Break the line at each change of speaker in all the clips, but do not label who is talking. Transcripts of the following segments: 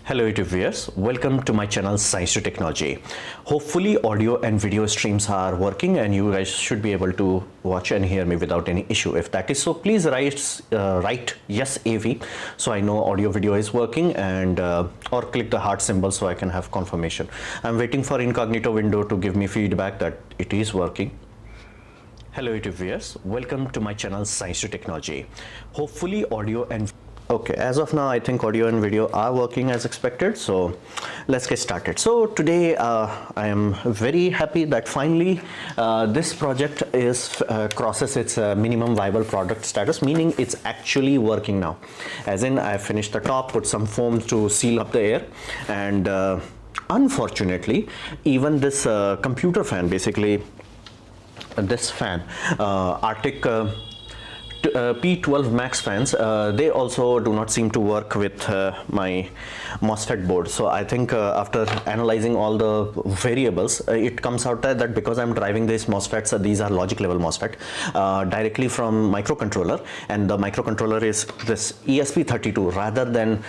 Hello YouTube viewers, welcome to my channel Science to Technology. Hopefully audio and video streams are working and you guys should be able to watch and hear me without any issue. If that is so, please write yes AV so I know audio video is working, and or click the heart symbol so I can have confirmation. I'm waiting for incognito window to give me feedback that it is working. Hello YouTube viewers, welcome to my channel Science to Technology. Hopefully audio and okay, as of now I think audio and video are working as expected, so let's get started. So today I am very happy that finally this project is crosses its minimum viable product status, meaning it's actually working now. As in, I finished the top, put some foam to seal up the air, and unfortunately even this computer fan, basically this fan, Arctic P12 Max fans, they also do not seem to work with my MOSFET board. So I think after analyzing all the variables, it comes out that because I'm driving these MOSFETs, these are logic level MOSFET, directly from microcontroller, and the microcontroller is this ESP32 rather than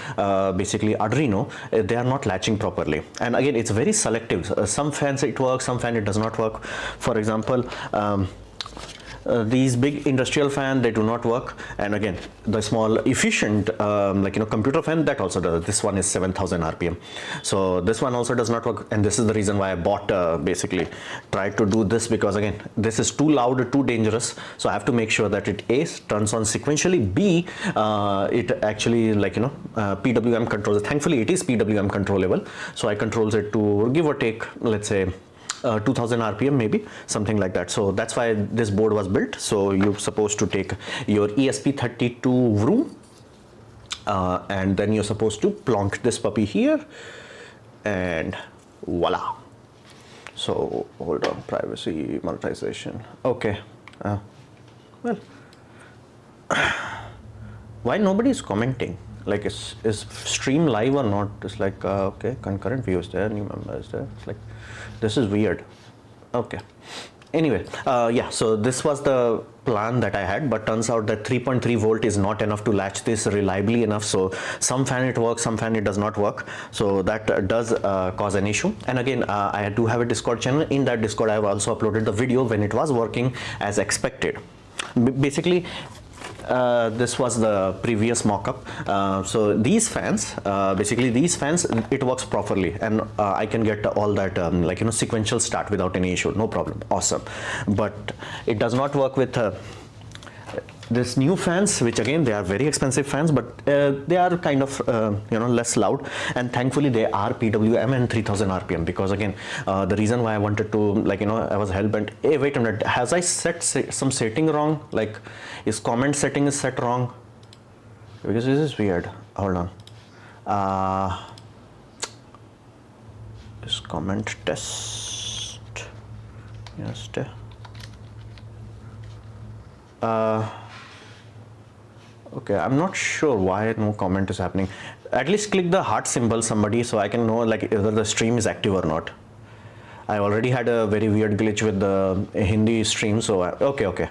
basically Arduino, they are not latching properly. And again, it's very selective. Some fans it works, some fan it does not work. For example, these big industrial fan, they do not work, and again the small efficient computer fan, that also does. This one is 7000 rpm, so this one also does not work, and this is the reason why I bought basically tried to do this, because again this is too loud, too dangerous. So I have to make sure that it A, turns on sequentially, B, it actually PWM controls. Thankfully it is PWM controllable, so I controls it to give or take, let's say 2000 rpm, maybe something like that. So that's why this board was built. So you're supposed to take your ESP32 vroom, and then you're supposed to plonk this puppy here, and voila. So hold on, privacy, monetization. Okay, well, why nobody is commenting? Like, is stream live or not? It's like okay, concurrent views there, new members there. It's like, this is weird. Okay, anyway, yeah, so this was the plan that I had, but turns out that 3.3 volt is not enough to latch this reliably enough. So some fan it works, some fan it does not work, so that does cause an issue. And again, I do have a Discord channel. In that Discord I have also uploaded the video when it was working as expected. Basically this was the previous mock-up. So these fans, basically these fans, it works properly, and I can get all that sequential start without any issue, no problem, awesome. But it does not work with this new fans, which again they are very expensive fans, but they are kind of less loud, and thankfully they are PWM and 3000 rpm, because again the reason why I wanted to I was hell-bent. Hey, wait a minute, has I set some setting wrong? Like, is comment setting is set wrong? Because this is weird. Hold on, this comment test, yes, okay, I'm not sure why no comment is happening. At least click the heart symbol, somebody, so I can know whether the stream is active or not. I already had a very weird glitch with the Hindi stream, so okay.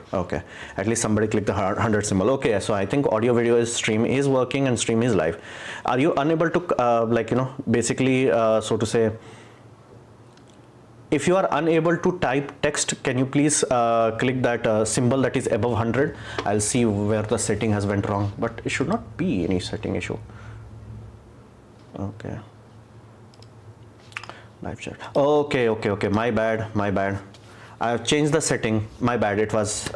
At least somebody click the 100 symbol. Okay, so I think audio video stream is working and stream is live. Are you unable to basically so to say, if you are unable to type text, can you please click that symbol that is above 100? I'll see where the setting has went wrong, but it should not be any setting issue. Okay, live chat. Okay, my bad. I've changed the setting, my bad. It was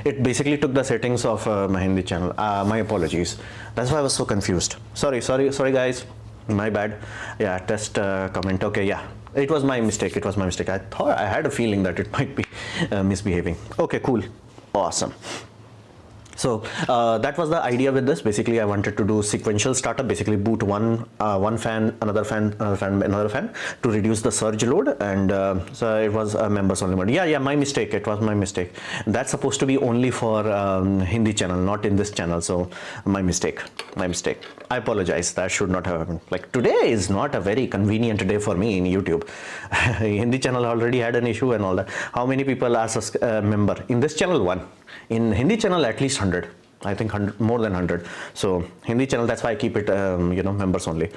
it basically took the settings of my Hindi channel. My apologies, that's why I was so confused. Sorry guys, my bad. Yeah, test comment. Okay, yeah, it was my mistake. I thought, I had a feeling that it might be misbehaving. Okay, cool, awesome. So that was the idea with this. Basically I wanted to do sequential startup, basically boot one fan, another fan, another fan, to reduce the surge load. And so it was a members only mode. Yeah, my mistake, it was my mistake. That's supposed to be only for Hindi channel, not in this channel. So my mistake. I apologize, that should not have happened. Like, today is not a very convenient day for me in YouTube. Hindi channel already had an issue and all that. How many people are a member in this channel? One. In Hindi channel at least 100. I think 100, more than 100. So Hindi channel, that's why I keep it members only.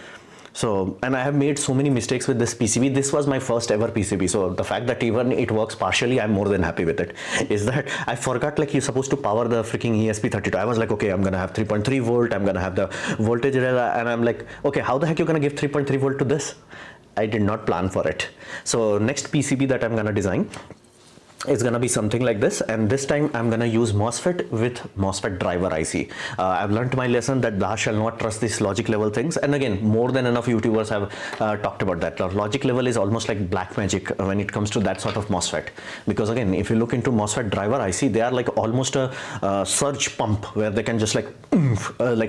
So, and I have made so many mistakes with this PCB. This was my first ever PCB. So the fact that even it works partially, I'm more than happy with it. Is that I forgot like you're supposed to power the freaking ESP32. I was like, okay, I'm gonna have 3.3 volt. I'm gonna have the voltage, and I'm like, okay, how the heck you're gonna give 3.3 volt to this? I did not plan for it. So next PCB that I'm gonna design, it's gonna be something like this, and this time I'm gonna use MOSFET with MOSFET driver IC. I've learned my lesson that thou shall not trust these logic level things, and again, more than enough YouTubers have talked about that. Logic level is almost like black magic when it comes to that sort of MOSFET, because again, if you look into MOSFET driver IC, they are like almost a surge pump where they can just like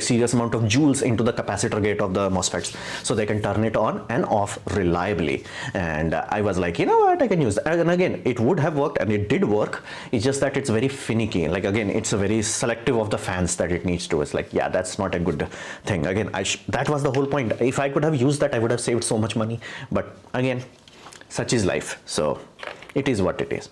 serious amount of joules into the capacitor gate of the MOSFETs, so they can turn it on and off reliably. And I was like, you know what, I can use that. And again, it would have worked, and it did work. It's just that it's very finicky. Like again, it's a very selective of the fans that it needs to. It's like, yeah, that's not a good thing. Again, that was the whole point. If I could have used that, I would have saved so much money. But again, such is life. So it is what it is.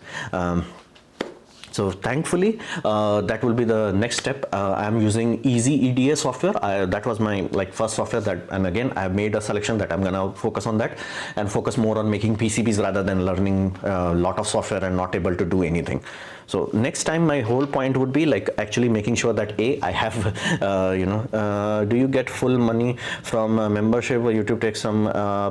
So thankfully, that will be the next step. I am using Easy EDA software. That was my first software that, and again, I have made a selection that I'm gonna focus on that and focus more on making PCBs rather than learning a lot of software and not able to do anything. So next time my whole point would be like actually making sure that I have, do you get full money from membership, or YouTube takes some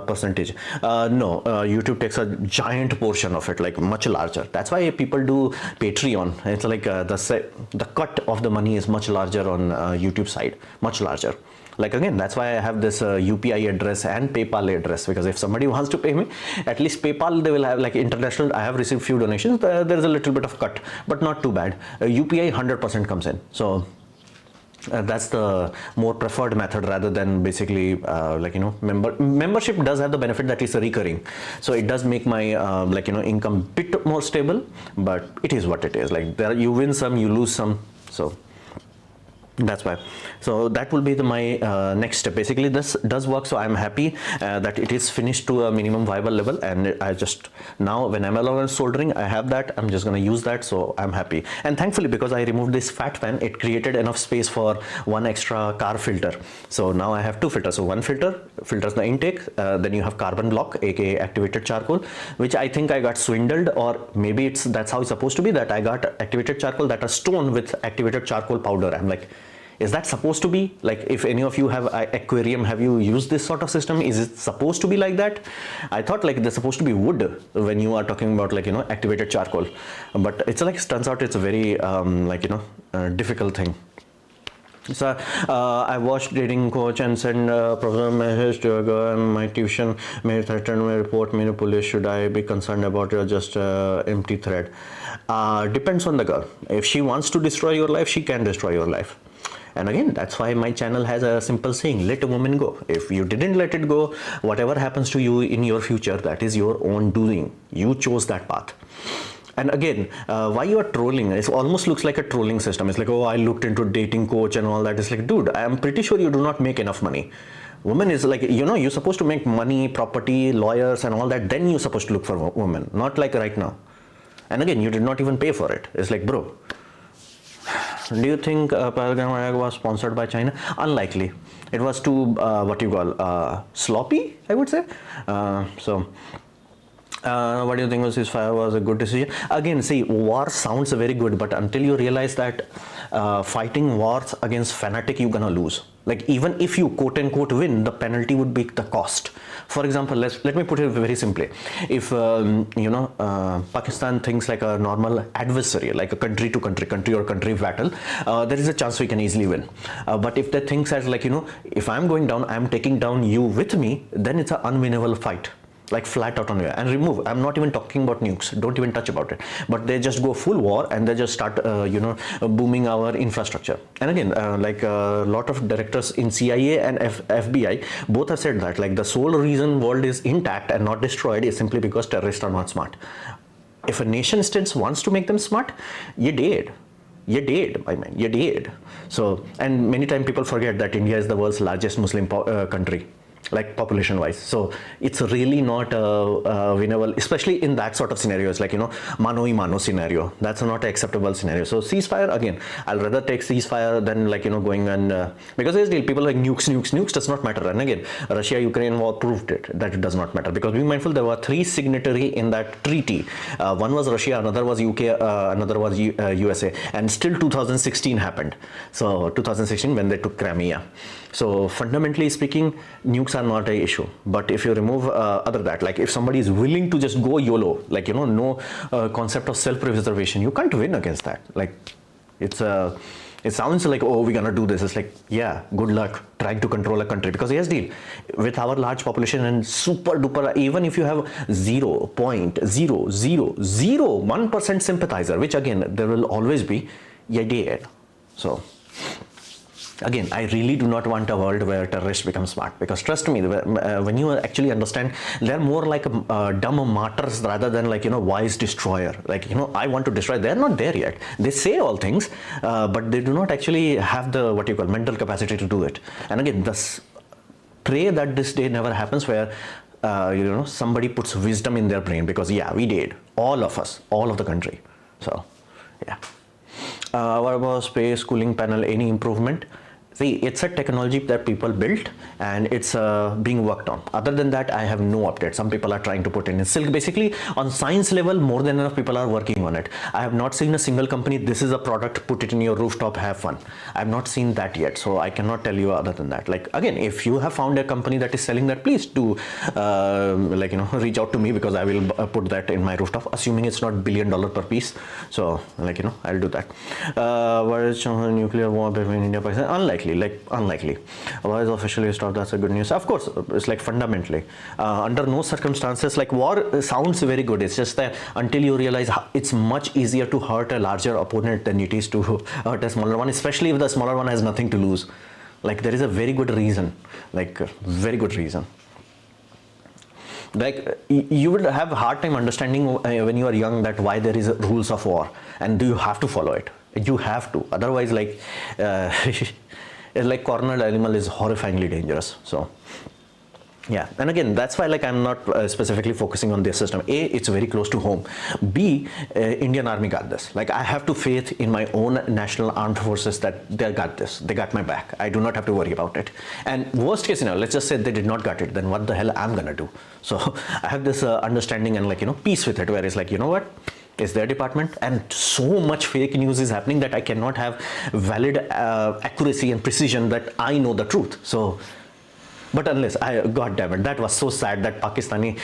percentage? No, YouTube takes a giant portion of it, like much larger. That's why people do Patreon. It's like the cut of the money is much larger on YouTube side, much larger. Like again, that's why I have this UPI address and PayPal address, because if somebody wants to pay me, at least PayPal, they will have like international. I have received few donations. There's a little bit of cut, but not too bad. UPI 100% comes in. So that's the more preferred method rather than basically membership does have the benefit that it's recurring, so it does make my income bit more stable, but it is what it is. Like there, you win some, you lose some, so that's why. So that will be my next step. Basically this does work, so I'm happy that it is finished to a minimum viable level, and I just now when I'm alone soldering, I have that, I'm just going to use that, so I'm happy. And thankfully, because I removed this fat fan, it created enough space for one extra car filter. So now I have two filters. So one filter filters the intake, then you have carbon block, aka activated charcoal, which I think I got swindled, or maybe that's how it's supposed to be, that I got activated charcoal, that a stone with activated charcoal powder. I'm like, is that supposed to be like, if any of you have aquarium, have you used this sort of system? Is it supposed to be like that? I thought like they're supposed to be wood when you are talking about activated charcoal, but it's like, turns out it's a very difficult thing. So I watched Dating Coach and sent a problem message to a girl. My tuition may threaten me, report me to police. Should I be concerned about your just empty thread? Depends on the girl. If she wants to destroy your life, she can destroy your life. And again, that's why my channel has a simple saying, let a woman go. If you didn't let it go, whatever happens to you in your future, that is your own doing. You chose that path. And again, why you are trolling, it almost looks like a trolling system. It's like, oh, I looked into Dating Coach and all that. It's like, dude, I'm pretty sure you do not make enough money. Woman is like, you're supposed to make money, property, lawyers and all that. Then you're supposed to look for women, not like right now. And again, you did not even pay for it. It's like, bro, do you think Pahalgam was sponsored by China? Unlikely. It was too, sloppy, I would say. What do you think, ceasefire was a good decision? Again, see, war sounds very good, but until you realize that fighting wars against fanatic, you're gonna lose. Like, even if you quote unquote win, the penalty would be the cost. For example, let me put it very simply. If Pakistan thinks like a normal adversary, like a country to country or country battle, there is a chance we can easily win. But if they think as like, if I'm going down, I'm taking down you with me, then it's an unwinnable fight. Like flat out on you, and remove. I'm not even talking about nukes. Don't even touch about it. But they just go full war and they just start, booming our infrastructure. And again, like a lot of directors in CIA and FBI both have said that like the sole reason world is intact and not destroyed is simply because terrorists are not smart. If a nation state wants to make them smart, you did. You did, I mean, you did. So, and many times people forget that India is the world's largest Muslim country. like population wise. So it's really not winnable, especially in that sort of scenarios, like, mano y mano scenario. That's not an acceptable scenario. So ceasefire, again, I'll rather take ceasefire than, like, going and because there's people like nukes does not matter. And again, Russia-Ukraine war proved it that it does not matter, because be mindful, there were 3 signatories in that treaty. One was Russia, another was UK, another was USA, and still 2016 happened. So 2016 when they took Crimea. So fundamentally speaking, nukes are not an issue. But if you remove other that, like if somebody is willing to just go YOLO, like, no concept of self-preservation, you can't win against that. Like, it sounds like, oh, we're gonna do this. It's like, yeah, good luck trying to control a country, because yes, deal with our large population and super duper, even if you have 0.0001% sympathizer, which again there will always be, you're dead. So again, I really do not want a world where terrorists become smart, because trust me, when you actually understand, they're more like dumb martyrs rather than, like, wise destroyer. Like, I want to destroy. They're not there yet. They say all things, but they do not actually have the, what you call, mental capacity to do it. And again, thus pray that this day never happens where somebody puts wisdom in their brain, because yeah, we did, all of us, all of the country. So yeah. What about space cooling panel? Any improvement? See, it's a technology that people built and it's being worked on. Other than that, I have no update. Some people are trying to put in silk. Basically, on science level, more than enough people are working on it. I have not seen a single company, this is a product, put it in your rooftop, have fun. I have not seen that yet, so I cannot tell you other than that. Like, again, if you have found a company that is selling that, please do reach out to me, because I will put that in my rooftop, assuming it's not $1 billion per piece. So, like, I'll do that. What is nuclear war between India and Pakistan? Unlikely. War is officially stopped. That's a good news. Of course, it's like fundamentally under no circumstances, like, war sounds very good. It's just that until you realize it's much easier to hurt a larger opponent than it is to hurt a smaller one, especially if the smaller one has nothing to lose. Like, there is a very good reason, very good reason. Like, you would have a hard time understanding when you are young that why there is rules of war, and do you have to follow it? You have to, otherwise, like, it's like cornered animal is horrifyingly dangerous. So yeah, and again, that's why, like, I'm not specifically focusing on this system. A, it's very close to home. B, Indian Army got this. Like, I have to faith in my own national armed forces that they got this. They got my back. I do not have to worry about it. And worst case scenario, let's just say they did not got it, then what the hell I'm gonna do? So I have this understanding and, like, peace with it, where it's like, what? It's their department, and so much fake news is happening that I cannot have valid accuracy and precision that I know the truth. So, but unless God damn it, that was so sad, that Pakistani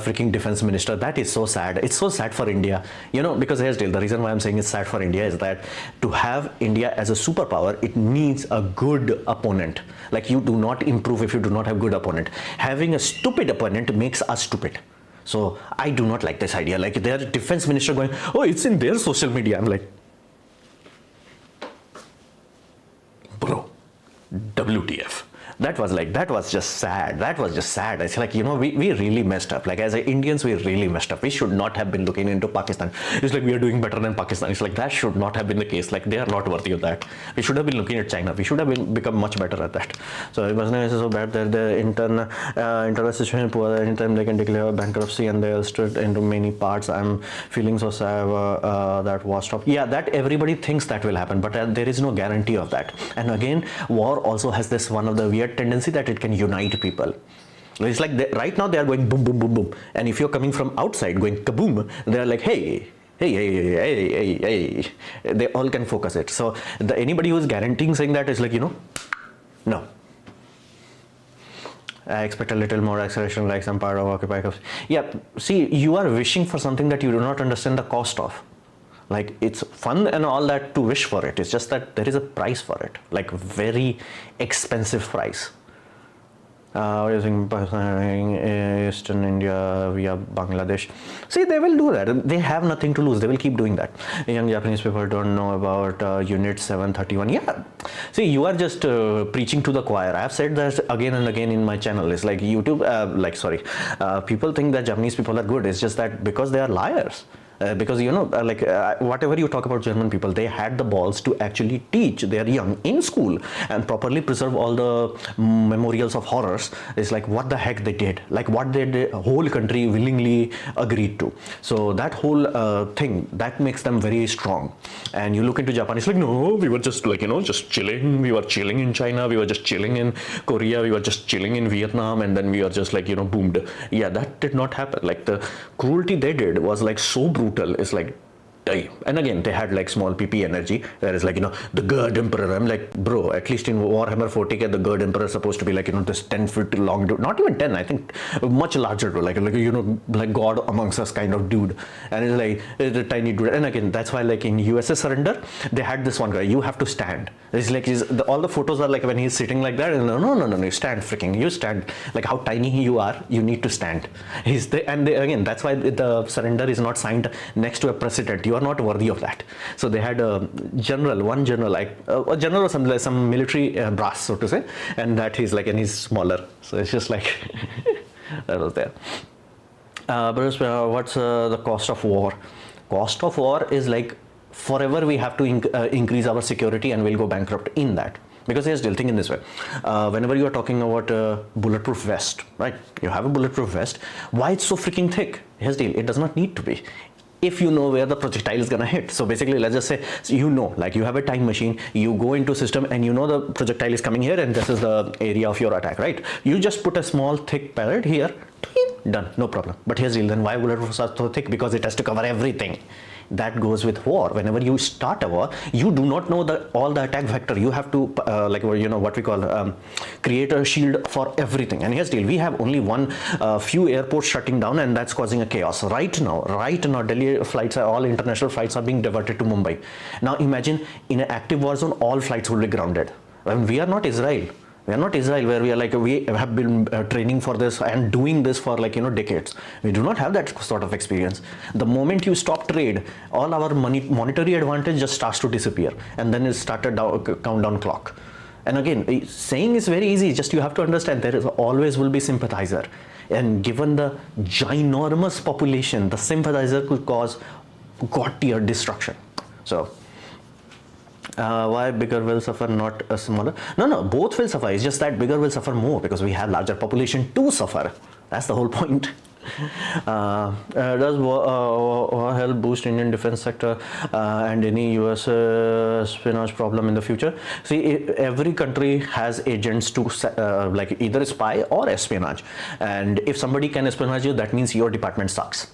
freaking defense minister, that is so sad. It's so sad for India, because here's the reason why I'm saying it's sad for India is that to have India as a superpower, it needs a good opponent. Like, you do not improve if you do not have good opponent. Having a stupid opponent makes us stupid. So I do not like this idea. Like, their defense minister going, oh, it's in their social media. I'm like, bro, WTF. That was just sad. It's like, we really messed up. Like, as Indians, we really messed up. We should not have been looking into Pakistan. It's like we are doing better than Pakistan. It's like, that should not have been the case. Like, they are not worthy of that. We should have been looking at China. We should have become much better at that. So it wasn't so bad that the internal situation poor. Anytime they can declare bankruptcy and they are split into many parts. I'm feeling so sad that war stopped. Yeah, that everybody thinks that will happen, but there is no guarantee of that. And again, war also has this one of the weird tendency that it can unite people. It's like right now they are going boom, boom, boom, boom, and if you're coming from outside going kaboom, they're like, hey, they all can focus it. So anybody who's guaranteeing saying that is like, no. I expect a little more acceleration, like some part of Occupy. Yeah, see, you are wishing for something that you do not understand the cost of. Like, it's fun and all that to wish for it. It's just that there is a price for it, like very expensive price. Using Eastern India via Bangladesh. See, they will do that. They have nothing to lose. They will keep doing that. Young Japanese people don't know about Unit 731. Yeah. See, you are just preaching to the choir. I have said that again and again in my channel. It's like YouTube, people think that Japanese people are good. It's just that because they are liars. Because whatever you talk about German people, they had the balls to actually teach their young in school and properly preserve all the memorials of horrors. It's like what the heck they did, like what the whole country willingly agreed to. So that whole thing that makes them very strong. And you look into Japan, it's like, no, we were just just chilling. We were chilling in China, we were just chilling in Korea, we were just chilling in Vietnam, and then we are just boomed. Yeah, that did not happen. Like the cruelty they did was like so brutal. It's like, and again they had like small PP energy, whereas the Gerd Emperor, I'm like, bro, at least in Warhammer 40k the Gerd Emperor is supposed to be this 10-foot long dude, not even 10, I think much larger dude, like God amongst us kind of dude, and it's a tiny dude. And again, that's why in USS Surrender they had this one guy, you have to stand. It's like all the photos are like when he's sitting like that, and no, you stand, freaking you stand, like how tiny you are, you need to stand. Again, that's why the surrender is not signed next to a president. You are not worthy of that. So they had a general or some military brass, so to say, and that he's and he's smaller. So it's just like that was there. But what's the cost of war? Cost of war is like forever we have to increase our security and we'll go bankrupt in that. Because here's still think in this way, whenever you are talking about a bulletproof vest, right? You have a bulletproof vest. Why it's so freaking thick? Here's the deal, it does not need to be. If you know where the projectile is gonna hit. So basically, let's just say, you have a time machine, you go into system and you know the projectile is coming here and this is the area of your attack, right? You just put a small thick pellet here, done, no problem. But here's the deal, then why bulletproofs are so thick? Because it has to cover everything. That goes with war. Whenever you start a war, you do not know all the attack vector. You have to what we call create a shield for everything. And here's the deal, we have only few airports shutting down, and that's causing a chaos right now. Delhi flights, all international flights are being diverted to Mumbai. Now imagine in an active war zone, all flights will be grounded. We are not Israel. We are not Israel, where we have been training for this and doing this for decades. We do not have that sort of experience. The moment you stop trade, all our monetary advantage just starts to disappear, and then it started countdown clock. And again, saying is very easy. Just you have to understand there is always will be sympathizer, and given the ginormous population, the sympathizer could cause god-tier destruction. So. Why bigger will suffer, not a smaller? No, both will suffer. It's just that bigger will suffer more because we have larger population to suffer. That's the whole point. Does war help boost Indian defense sector and any US espionage problem in the future? See, every country has agents to either spy or espionage, and if somebody can espionage you, that means your department sucks.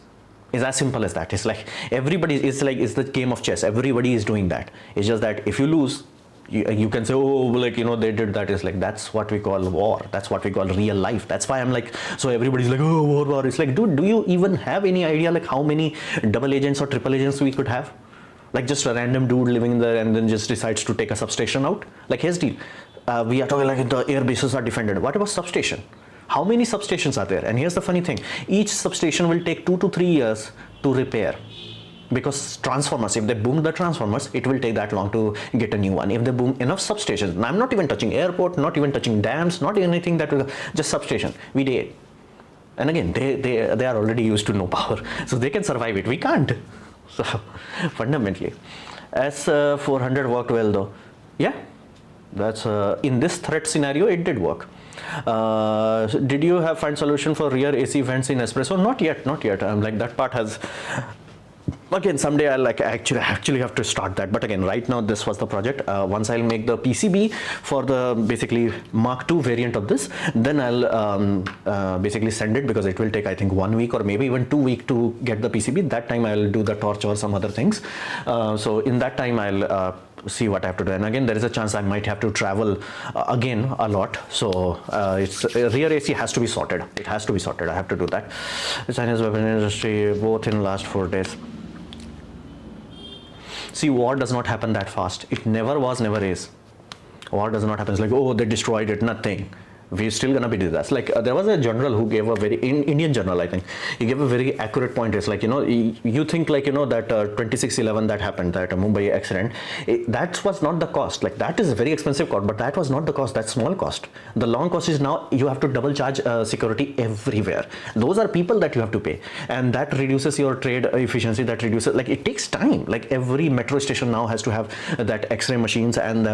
It's as simple as that. It's like it's the game of chess. Everybody is doing that. It's just that if you lose, you can say, oh, they did that. It's like, that's what we call war. That's what we call real life. That's why I'm like, so everybody's like, oh, war. It's like, dude, do you even have any idea how many double agents or triple agents we could have? Just a random dude living there and then just decides to take a substation out? Here's the deal. We are talking the air bases are defended. What about substation? How many substations are there? And here's the funny thing, each substation will take 2 to 3 years to repair, because transformers, if they boom the transformers, it will take that long to get a new one. If they boom enough substations, and I'm not even touching airport, not even touching dams, not even anything that will, just substation, we did. And again, they are already used to no power, so they can survive it, we can't. So fundamentally, S400 worked well though. Yeah, that's in this threat scenario it did work. Did you find solution for rear AC vents in Espresso? Not yet. That part has, again, someday I'll actually have to start that. But again, right now this was the project. Once I'll make the PCB for the basically Mark II variant of this, then I'll basically send it, because it will take I think 1 week or maybe even 2 weeks to get the PCB. That time I'll do the torch or some other things. So in that time I'll see what I have to do. And again, there is a chance I might have to travel again a lot. So it's rear AC has to be sorted. It has to be sorted. I have to do that. The Chinese weapon industry both in last 4 days. See, war does not happen that fast. It never was, never is. War does not happen. It's like, oh, they destroyed it, nothing. we're still gonna be disaster. Like there was a general who gave a very Indian general, I think he gave a very accurate point. It's like, you think like, that 26/11 that happened, that Mumbai accident, that was not the cost. Like that is a very expensive cost, but that was not the cost. That's small cost. The long cost is now you have to double charge security everywhere. Those are people that you have to pay, and that reduces your trade efficiency. That reduces, like it takes time. Like every metro station now has to have that X-ray machines and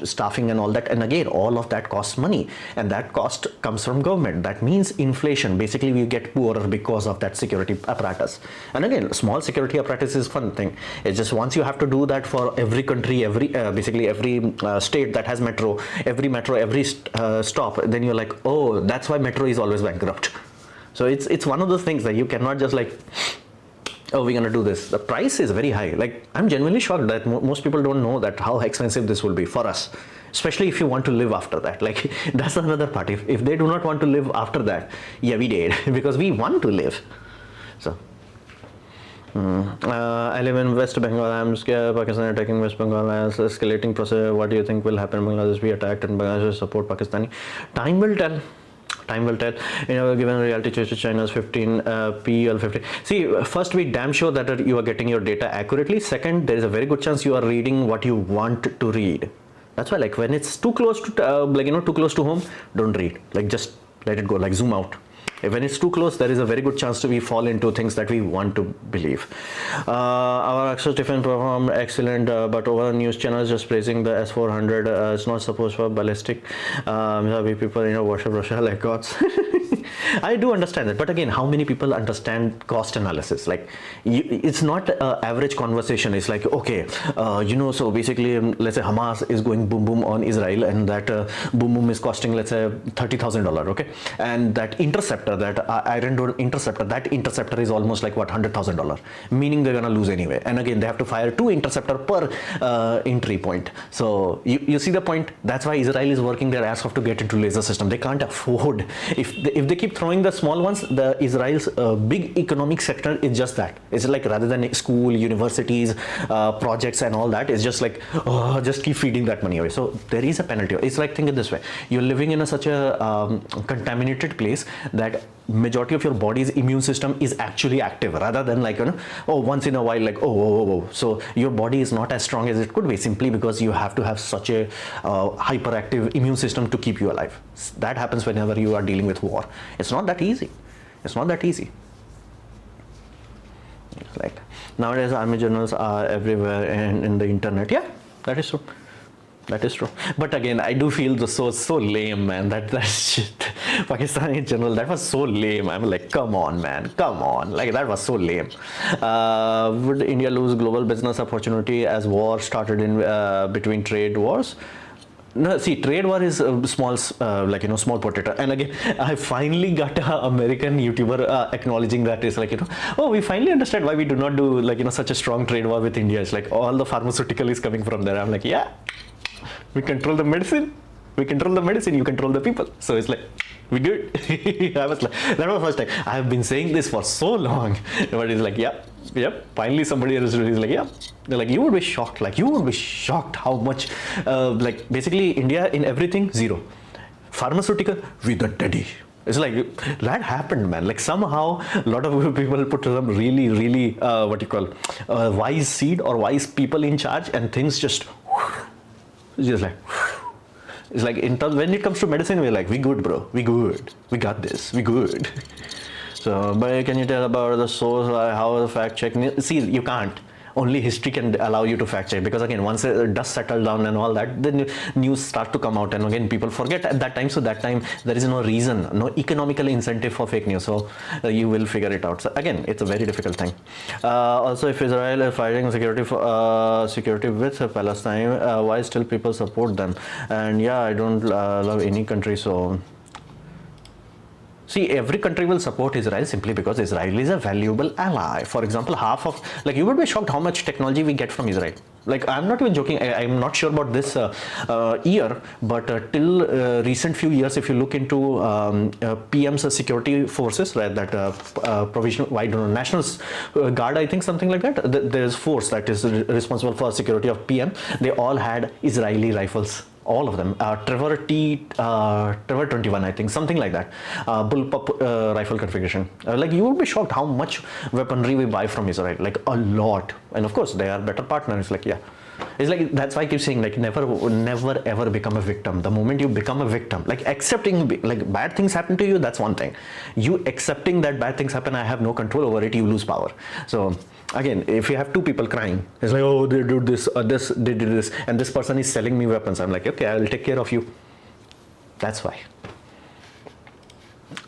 staffing and all that, and again all of that costs money, and that cost comes from government. That means inflation. Basically we get poorer because of that security apparatus. And again, small security apparatus is fun thing. It's just once you have to do that for every country, every basically every state that has metro, every stop, then you're like, oh, that's why metro is always bankrupt. So it's one of those things that you cannot just like, oh, we're gonna do this. The price is very high. Like I'm genuinely shocked that most people don't know that how expensive this will be for us, especially if you want to live after that. Like that's another part. If they do not want to live after that, yeah, we did because we want to live. So I live in West Bengal. I'm scared Pakistan attacking West Bengal as escalating process. What do you think will happen? Bangladesh be attacked and Bangladesh support Pakistani? Time will tell. Time will tell. Given reality choice to China's 15 PEL 15. See, first be damn sure that you are getting your data accurately. Second, there is a very good chance you are reading what you want to read. That's why, like when it's too close to too close to home, don't read. Like just let it go. Like zoom out. When it's too close, there is a very good chance to we fall into things that we want to believe. Our access defense performed excellent, but over news channels just praising the S-400. It's not supposed for ballistic. People worship Russia like gods. I do understand that, but again, how many people understand cost analysis? Like, it's not an average conversation. It's like, okay, so basically, let's say Hamas is going boom boom on Israel, and that boom boom is costing, let's say, $30,000, okay, and that interceptor, that Iron Dome interceptor, that interceptor is almost like what, $100,000, meaning they're gonna lose anyway. And again, they have to fire 2 interceptor per entry point. So you see the point. That's why Israel is working their ass off to get into laser system. They can't afford, if they keep throwing the small ones, the Israel's big economic sector is just that. It's like rather than school, universities, projects and all that, it's just like, oh, just keep feeding that money away. So there is a penalty. It's like, think it this way. You're living in such a contaminated place that majority of your body's immune system is actually active, rather than like, once in a while, like, oh. So your body is not as strong as it could be, simply because you have to have such a hyperactive immune system to keep you alive. That happens whenever you are dealing with war. It's not that easy. It's not that easy. It's like nowadays army journals are everywhere and in the internet. Yeah, that is true. That is true. But again, I do feel so lame, man. That shit, Pakistani general, that was so lame. I'm like, come on, man, come on. Like that was so lame. Would India lose global business opportunity as war started in between trade wars? No, see, trade war is small, small potato. And again, I finally got an American YouTuber acknowledging that. It's like, oh, we finally understand why we do not do such a strong trade war with India. It's like all the pharmaceutical is coming from there. I'm like, yeah, we control the medicine. We control the medicine, you control the people. So it's like, we good. I was like, that was the first time. I have been saying this for so long. But it's like, yep. Finally somebody else is like, yeah. They're like, you would be shocked. Like, you would be shocked how much, basically India in everything, zero. Pharmaceutical, with the daddy. It's like, that happened, man. Like somehow, a lot of people put some really, wise seed or wise people in charge, and things just like, it's like when it comes to medicine, we're like, we good, bro. We good. We got this. We good. So, but can you tell about the source, how the fact check? See, you can't. Only history can allow you to fact check, because again, once the dust settles down and all that, the news start to come out, and again, people forget at that time. So that time there is no reason, no economical incentive for fake news. So you will figure it out. So again, it's a very difficult thing. Also, if Israel is fighting security with Palestine, why still people support them? And yeah, I don't love any country, so. See, every country will support Israel simply because Israel is a valuable ally. For example, you would be shocked how much technology we get from Israel. Like, I'm not even joking. I'm not sure about this year, but till recent few years, if you look into PM's security forces, right, that provisional, I don't know, National Guard, I think, something like that. There's force that is responsible for security of PM. They all had Israeli rifles. all of them. Trevor 21, I think, something like that. Bullpup rifle configuration. Like, you would be shocked how much weaponry we buy from Israel, like a lot. And of course, they are better partners. Like, yeah, it's like, that's why I keep saying, like, never ever become a victim. The moment you become a victim, like accepting, like, bad things happen to you, that's one thing. You accepting that bad things happen, I have no control over it, you lose power. So again, if you have two people crying, it's like, oh, they did this, they did this, and this person is selling me weapons. I'm like, okay, I will take care of you. That's why.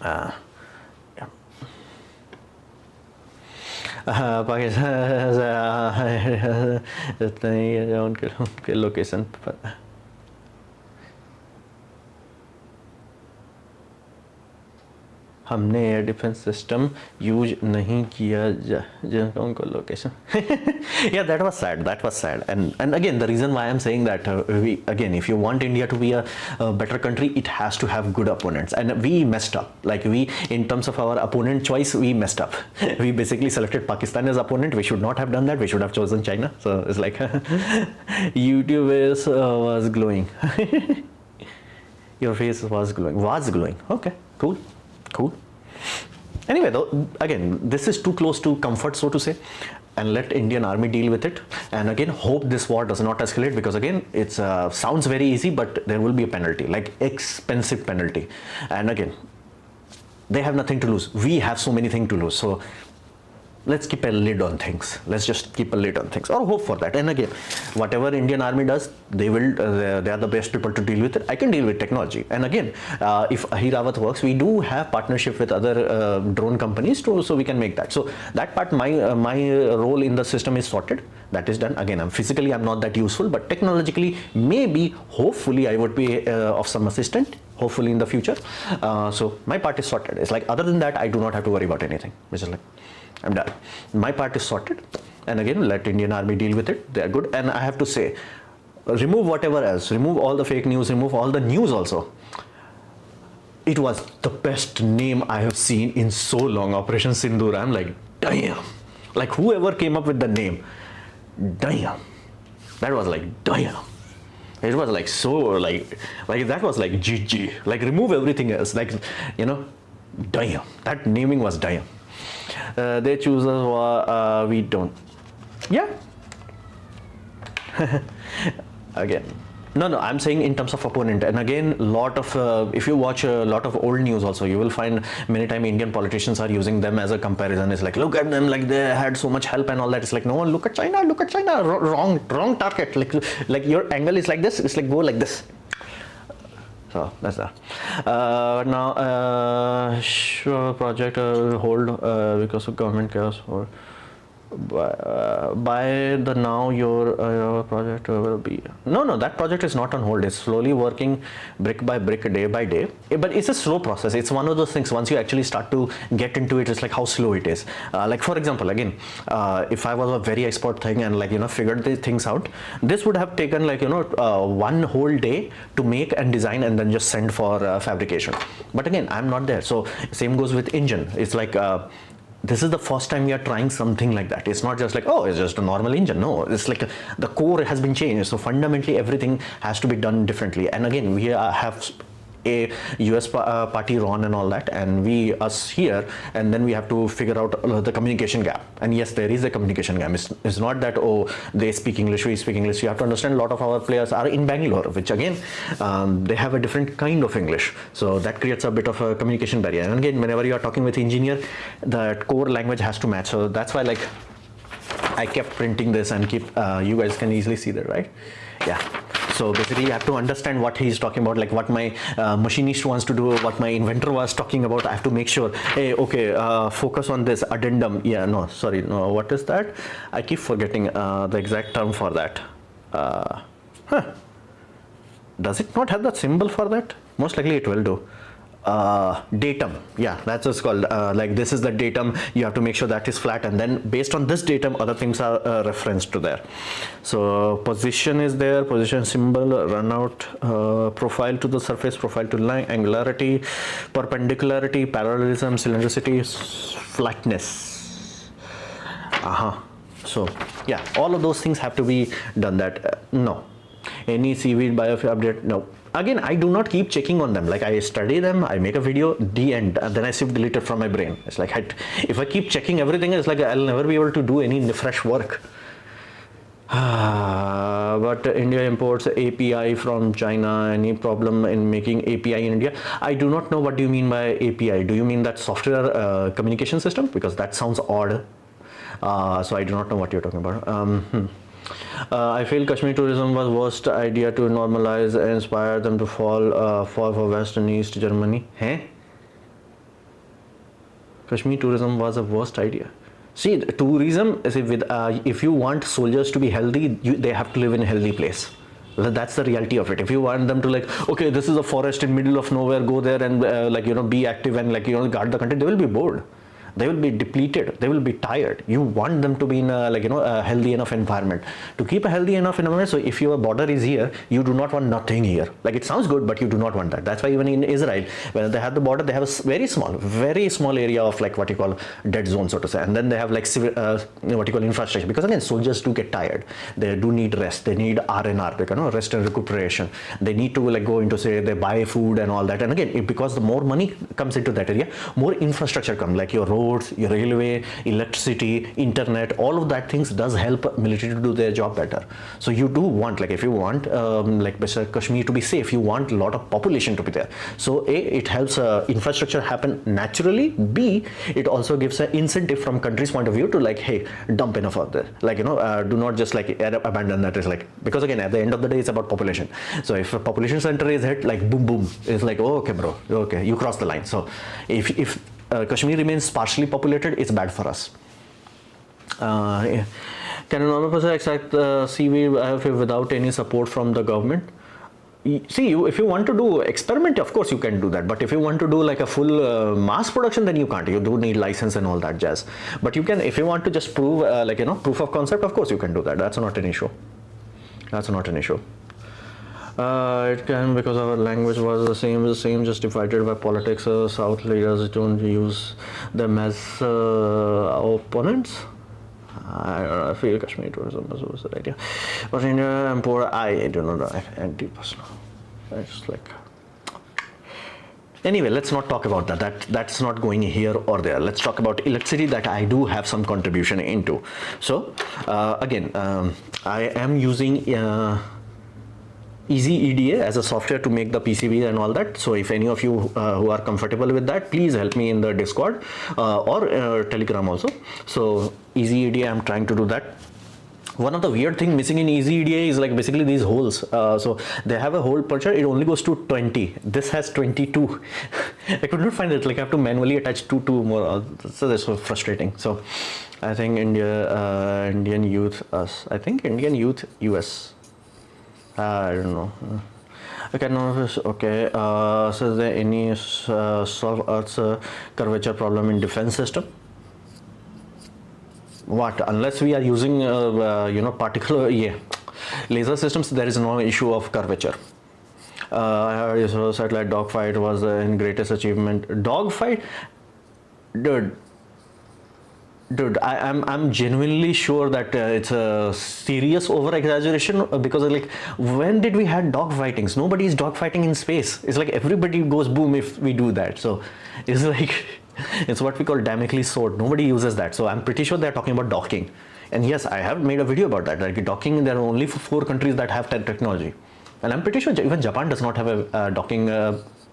Yeah. Pakistan location. हमने air defence system use नहीं किया उनको location. Yeah, that was sad. And again, the reason why I'm saying that, if you want India to be a better country, it has to have good opponents, and we messed up. Like, we, in terms of our opponent choice, we messed up. We basically selected Pakistan as opponent. We should not have done that. We should have chosen China. So it's like YouTube was glowing. Your face was glowing. Okay, cool. Anyway, though, again, this is too close to comfort, so to say, and let Indian army deal with it. And again, hope this war does not escalate, because again, it sounds very easy, but there will be a penalty, like expensive penalty. And again, they have nothing to lose. We have so many things to lose. So let's keep a lid on things. Let's just keep a lid on things, or hope for that. And again, whatever Indian army does, they are the best people to deal with it. I can deal with technology. And again, if Ahiravat works, we do have partnership with other drone companies too, so we can make that. So that part, my role in the system is sorted. That is done. Again, I'm not that useful, but technologically, maybe, hopefully, I would be of some assistant, hopefully in the future. So my part is sorted. It's like, other than that, I do not have to worry about anything, which is like, I'm done. My part is sorted. And again, let Indian army deal with it. They are good. And I have to say, remove whatever else, remove all the fake news, remove all the news also. It was the best name I have seen in so long, Operation Sindoor. I'm like, damn. Like, whoever came up with the name, damn. That was like, damn. It was like, so, like that was like GG. Like, remove everything else. Like, damn. That naming was damn. They choose us, we don't. Yeah. Again, no, I'm saying in terms of opponent. And again, if you watch a lot of old news also, you will find many times Indian politicians are using them as a comparison. It's like, look at them, like they had so much help and all that. It's like, no, look at China, wrong target. Like your angle is like this, it's like, go like this. So that's that. Now, sure, project hold because of government chaos. Or by the now, your project will be. No, that project is not on hold. It's slowly working, brick by brick, day by day. But it's a slow process. It's one of those things. Once you actually start to get into it, it's like how slow it is. Like, for example, again, if I was a very expert thing and figured these things out, this would have taken one whole day to make and design and then just send for fabrication. But again, I'm not there. So same goes with engine. It's like, this is the first time we are trying something like that. It's not just like, oh, it's just a normal engine. No, it's like the core has been changed. So fundamentally, everything has to be done differently. And again, we have a US party Ron and all that, and us here, and then we have to figure out the communication gap. And yes, there is a communication gap. It's not that, oh, they speak English, we speak English. You have to understand a lot of our players are in Bangalore, which again, they have a different kind of English. So that creates a bit of a communication barrier. And again, whenever you are talking with engineer, that core language has to match. So that's why I kept printing this and you guys can easily see that, right? Yeah. So basically, you have to understand what he's talking about, like what my machinist wants to do, what my inventor was talking about. I have to make sure, hey, okay, focus on this addendum. Yeah, no, sorry, no, what is that? I keep forgetting the exact term for that. Does it not have that symbol for that? Most likely it will do. Datum, yeah, that's what's called. Like, this is the datum. You have to make sure that is flat, and then based on this datum, other things are referenced to there. So position is there, position symbol, run out, profile to the surface, profile to line, angularity, perpendicularity, parallelism, cylindricity, flatness. So yeah, all of those things have to be done. That no, Any seaweed biofuel update? No. Again, I do not keep checking on them. Like I study them, I make a video, the end, and then I shift delete it from my brain. It's like if I keep checking everything, it's like I'll never be able to do any fresh work. But India imports API from China. Any problem in making API in India? I do not know what do you mean by API. Do you mean that software communication system? Because that sounds odd. So I do not know what you're talking about. I feel Kashmir tourism was worst idea to normalize and inspire them to fall for West and East Germany. Kashmir tourism was a worst idea. See, tourism is if you want soldiers to be healthy, they have to live in a healthy place. That's the reality of it. If you want them to like, okay, this is a forest in middle of nowhere, go there and be active and guard the country, they will be bored. They will be depleted, they will be tired. You want them to be in a healthy enough environment. To keep a healthy enough environment, so if your border is here, you do not want nothing here. Like it sounds good, but you do not want that. That's why even in Israel, when they have the border, they have a very small area of like what you call dead zone, so to say. And then they have like what you call infrastructure. Because again, soldiers do get tired. They do need rest. They need R&R, rest and recuperation. They need to like go into say, they buy food and all that. And again, because the more money comes into that area, more infrastructure comes, like your roads, your railway, electricity, internet, all of that things does help military to do their job better. So you do want, like if you want like Kashmir to be safe, you want a lot of population to be there. So A, it helps infrastructure happen naturally. B, it also gives an incentive from country's point of view to like, hey, dump enough out there. Like, do not just like abandon that. Is like, because again, at the end of the day, it's about population. So if a population center is hit, like boom, boom, it's like, oh, okay, bro, okay, you cross the line. So if Kashmir remains partially populated, it's bad for us. Can a normal person extract seaweed without any support from the government? See, if you want to do experiment, of course you can do that. But if you want to do like a full mass production, then you can't. You do need license and all that jazz. But you can, if you want to just prove proof of concept, of course you can do that. That's not an issue. That's not an issue. It can, because our language was the same, just divided by politics. South leaders don't use them as opponents. I feel Kashmir tourism was a good idea. But India import, I do not know, anti-personal. It's like. Anyway, let's not talk about that. That's not going here or there. Let's talk about electricity that I do have some contribution into. So, again, I am using Easy EDA as a software to make the PCBs and all that. So if any of you who are comfortable with that, please help me in the Discord or Telegram also. So Easy EDA, I'm trying to do that. One of the weird thing missing in Easy EDA is like basically these holes. So they have a hole puncture, it only goes to 20. This has 22. I could not find it, like I have to manually attach two more. So that's so frustrating. So I think Indian youth, I think Indian youth, US. I don't know. Okay, no, okay. So is there any solve Earth's curvature problem in defense system? What? Unless we are using, particular, laser systems, there is no issue of curvature. I heard satellite dogfight was the greatest achievement. Dogfight? Dude, I'm genuinely sure that it's a serious over-exaggeration, because like, when did we had dog fightings? Nobody is dog fighting in space. It's like everybody goes boom if we do that. So it's like, it's what we call Damocles sword. Nobody uses that. So I'm pretty sure they're talking about docking. And yes, I have made a video about that. Like docking, there are only 4 countries that have that technology. And I'm pretty sure even Japan does not have a docking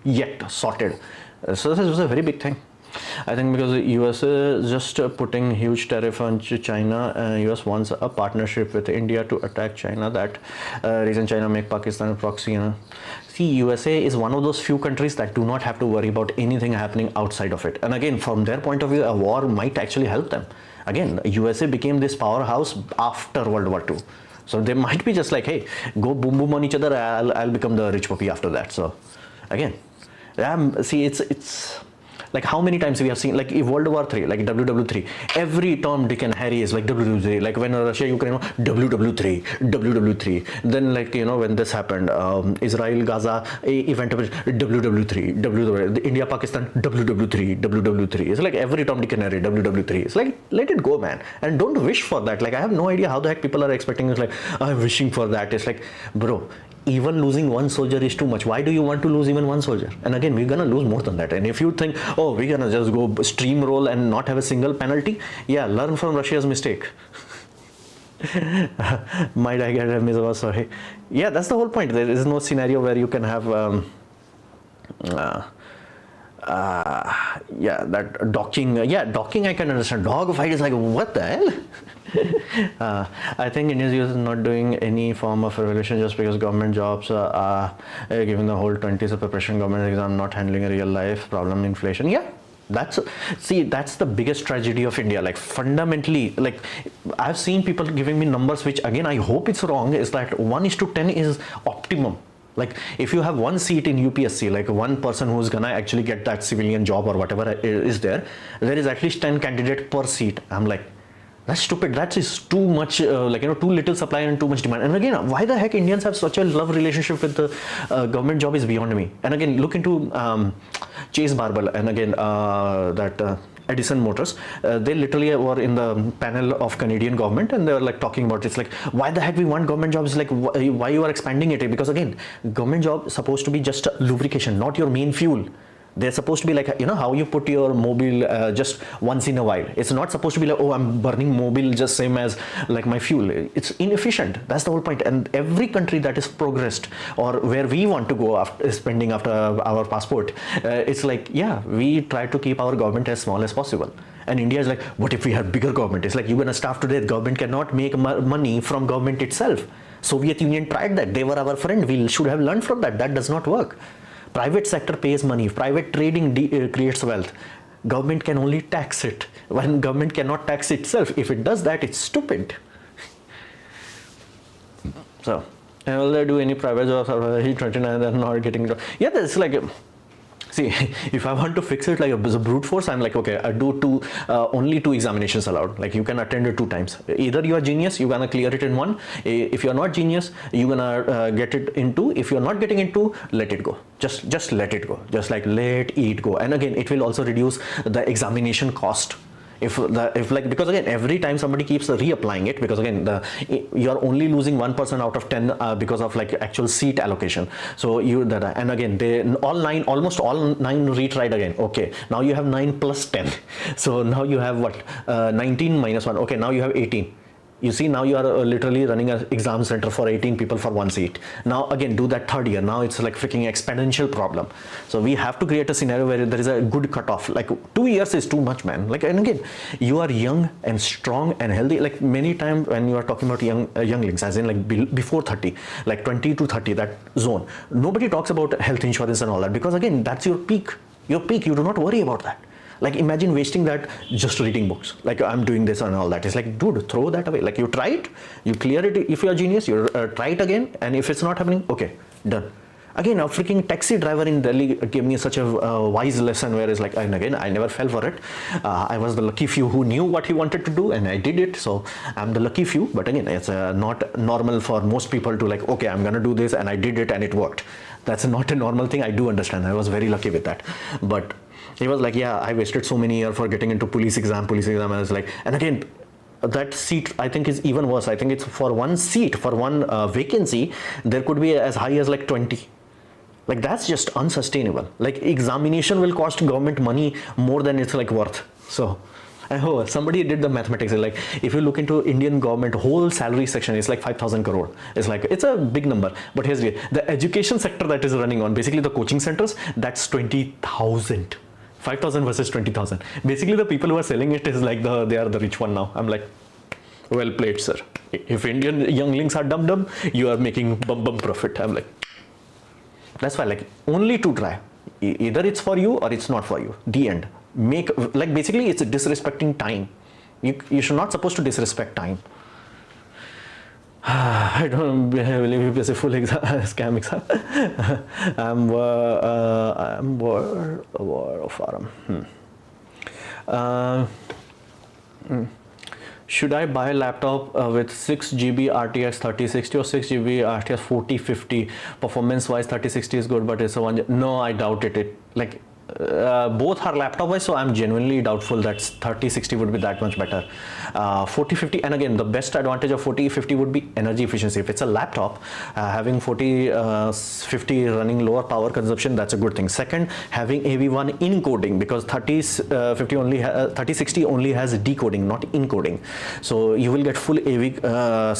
yet sorted. So this was a very big thing. I think because the US is just putting huge tariff on China, US wants a partnership with India to attack China. That reason China make Pakistan a proxy. See, USA is one of those few countries that do not have to worry about anything happening outside of it. And again, from their point of view, a war might actually help them. Again, USA became this powerhouse after World War II. So they might be just like, hey, go boom boom on each other. I'll become the rich puppy after that. So again, see, it's Like how many times we have seen, like World War 3, like WW3, every Tom, Dick and Harry is like WW3, like when Russia, Ukraine, WW3, WW3. Then like, you know, when this happened, Israel, Gaza, event, WW3, WW3, India, Pakistan, WW3, WW3. It's like every Tom, Dick and Harry, WW3. It's like, let it go, man. And don't wish for that. Like I have no idea how the heck people are expecting. It's like, I'm wishing for that. It's like, bro, even losing one soldier is too much. Why do you want to lose even one soldier? And again, we're gonna lose more than that. And if you think, oh, we're gonna just go steamroll and not have a single penalty, yeah, learn from Russia's mistake. Might I get a Mizawa? Sorry. Yeah, that's the whole point. There is no scenario where you can have yeah, that docking. Yeah, docking I can understand. Dog fight is like, what the hell? I think India's youth is not doing any form of revolution just because government jobs are giving the whole 20s of preparation government exam, not handling a real life problem, inflation. Yeah, that's the biggest tragedy of India. Like fundamentally, like I've seen people giving me numbers which again I hope it's wrong, is that 1:10 is optimum. Like if you have one seat in UPSC, like one person who's gonna actually get that civilian job or whatever is there is at least 10 candidates per seat. I'm like, that's stupid. That is too much, like, you know, too little supply and too much demand. And again, why the heck Indians have such a love relationship with the government job is beyond me. And again, look into Chase Barbel and again that Edison Motors. They literally were in the panel of Canadian government and they were like talking about, it's like, why the heck we want government jobs? Like why you are expanding it? Because again, government job is supposed to be just lubrication, not your main fuel. They're supposed to be like, you know, how you put your mobile just once in a while. It's not supposed to be like, oh, I'm burning mobile just same as like my fuel. It's inefficient. That's the whole point. And every country that is progressed or where we want to go after spending after our passport, it's like, yeah, we try to keep our government as small as possible. And India is like, what if we had bigger government? It's like, you're gonna starve to death. Government cannot make money from government itself. Soviet Union tried that. They were our friend. We should have learned from that. That does not work. Private sector pays money, private trading creates wealth. Government can only tax it. When government cannot tax itself, if it does that, it's stupid. So, will they do any private jobs or 29 they're not getting jobs? Yeah, that's like, see, if I want to fix it like a brute force, I'm like, okay, I do only 2 examinations allowed. Like you can attend it 2 times. Either you are genius, you're gonna clear it in 1. If you're not genius, you're gonna get it in 2. If you're not getting into, let it go. Just let it go. Just like let it go. And again, it will also reduce the examination cost. If like, because again, every time somebody keeps reapplying it, because again, you're only losing 1% out of 10 because of like actual seat allocation. So and again, they almost all 9 retried again. Okay, now you have 9 plus 10. So now you have what, 19 minus 1. Okay, now you have 18. You see, now you are literally running an exam center for 18 people for 1 seat. Now again, do that 3rd year. Now it's like freaking exponential problem. So we have to create a scenario where there is a good cutoff. Like 2 years is too much, man. Like, and again, you are young and strong and healthy. Like many times when you are talking about younglings, as in like before 30, like 20 to 30, that zone, nobody talks about health insurance and all that, because again, that's your peak. You do not worry about that. Like imagine wasting that just reading books. Like I'm doing this and all that. It's like, dude, throw that away. Like you try it, you clear it. If you're a genius, you try it again. And if it's not happening, okay, done. Again, a freaking taxi driver in Delhi gave me such a wise lesson where it's like, and again, I never fell for it. I was the lucky few who knew what he wanted to do and I did it. So I'm the lucky few. But again, it's not normal for most people to like, okay, I'm going to do this and I did it and it worked. That's not a normal thing. I do understand. I was very lucky with that. But he was like, yeah, I wasted so many years for getting into police exam. And I was like, and again, that seat I think is even worse. I think it's for 1 seat, for 1 vacancy, there could be as high as like 20. Like that's just unsustainable. Like examination will cost government money more than it's like worth. So somebody did the mathematics. Like if you look into Indian government whole salary section, it's like 5,000 crore. It's like, it's a big number. But here's the education sector that is running on, basically the coaching centers, that's 20,000. 5,000 versus 20,000. Basically the people who are selling it is like they are the rich one now. I'm like, well played, sir. If Indian younglings are dumb, you are making bum profit. I'm like, that's why, like, only to try. Either it's for you or it's not for you. The end. Like basically it's a disrespecting time. You should not supposed to disrespect time. I don't believe UPSC full exam, scam exam. I'm war of Aram. Should I buy a laptop with 6 GB RTX 3060 or 6 GB RTX 4050? Performance wise 3060 is good, but it's a one. No, I doubt it. Both are laptop wise, so I'm genuinely doubtful that 3060 would be that much better. 4050, and again, the best advantage of 4050 would be energy efficiency. If it's a laptop, having 4050 running lower power consumption, that's a good thing. Second, having AV1 encoding, because 3060 only has decoding, not encoding, so you will get full AV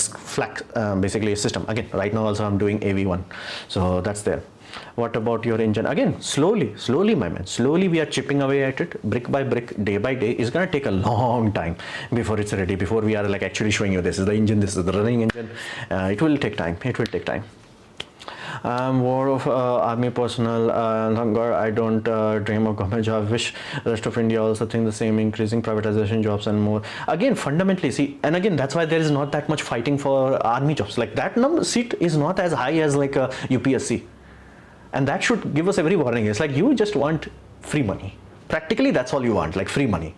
flat basically system. Again, right now also I'm doing AV1, so that's there. What about your engine? Again, slowly, my man. Slowly we are chipping away at it, brick by brick, day by day. It's gonna take a long time before it's ready, before we are like actually showing you this is the engine, this is the running engine. It will take time. It will take time. War of army personnel and hunger. I don't dream of government job. Wish the rest of India also think the same, increasing privatization jobs and more. Again, fundamentally, see, and again, that's why there is not that much fighting for army jobs. Like that number seat is not as high as like a UPSC. And that should give us every warning. It's like you just want free money. Practically, that's all you want, like free money.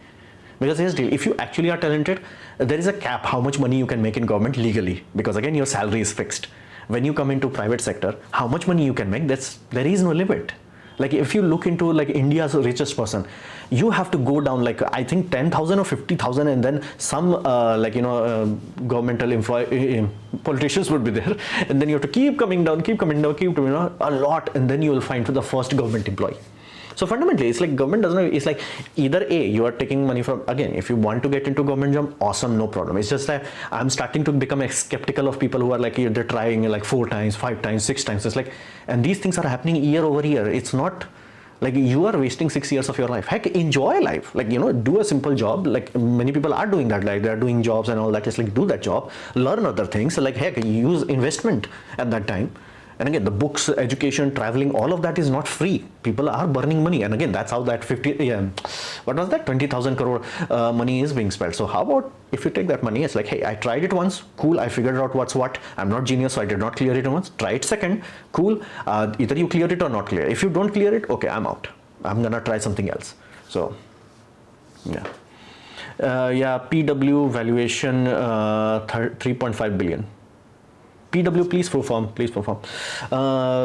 Because here's the deal, if you actually are talented, there is a cap how much money you can make in government legally. Because again, your salary is fixed. When you come into private sector, how much money you can make, there is no limit. Like if you look into like India's richest person, you have to go down like I think 10,000 or 50,000, and then some governmental politicians would be there, and then you have to keep coming down a lot, and then you will find the first government employee. So fundamentally, it's like government doesn't. It's like either A, you are taking money from, again, if you want to get into government job, awesome, no problem. It's just that I'm starting to become skeptical of people who are like they're trying like 4 times, 5 times, 6 times. It's like, and these things are happening year over year. It's not like you are wasting 6 years of your life. Heck, enjoy life. Like, do a simple job. Like many people are doing that. Like they're doing jobs and all that. Just like do that job, learn other things. Like heck, use investment at that time. And again, the books, education, traveling, all of that is not free. People are burning money. And again, that's how that 20,000 crore money is being spent. So how about if you take that money, it's like, hey, I tried it once, cool, I figured out what's what. I'm not genius, so I did not clear it once. Try it second, cool. Either you clear it or not clear. If you don't clear it, okay, I'm out. I'm gonna try something else. So, yeah. PW valuation 3.5 billion. PW, please perform.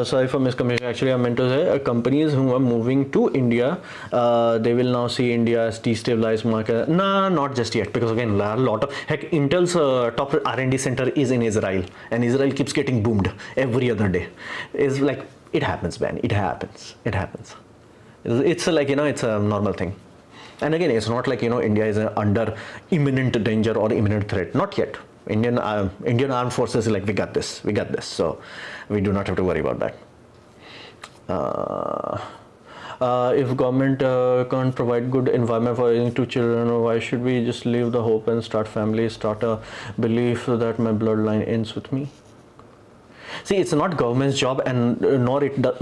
Sorry for miscommunication. Actually, I meant to say companies who are moving to India, they will now see India as destabilized market. Nah, not just yet, because again, a lot of heck, Intel's top R&D center is in Israel, and Israel keeps getting boomed every other day. It's like it happens, man. It happens. It's like it's a normal thing. And again, it's not like India is under imminent danger or imminent threat. Not yet. Indian armed forces is like we got this, so we do not have to worry about that. If government can't provide good environment for raising 2 children, why should we just leave the hope and start families, start a belief that my bloodline ends with me? See, it's not government's job, and nor it does.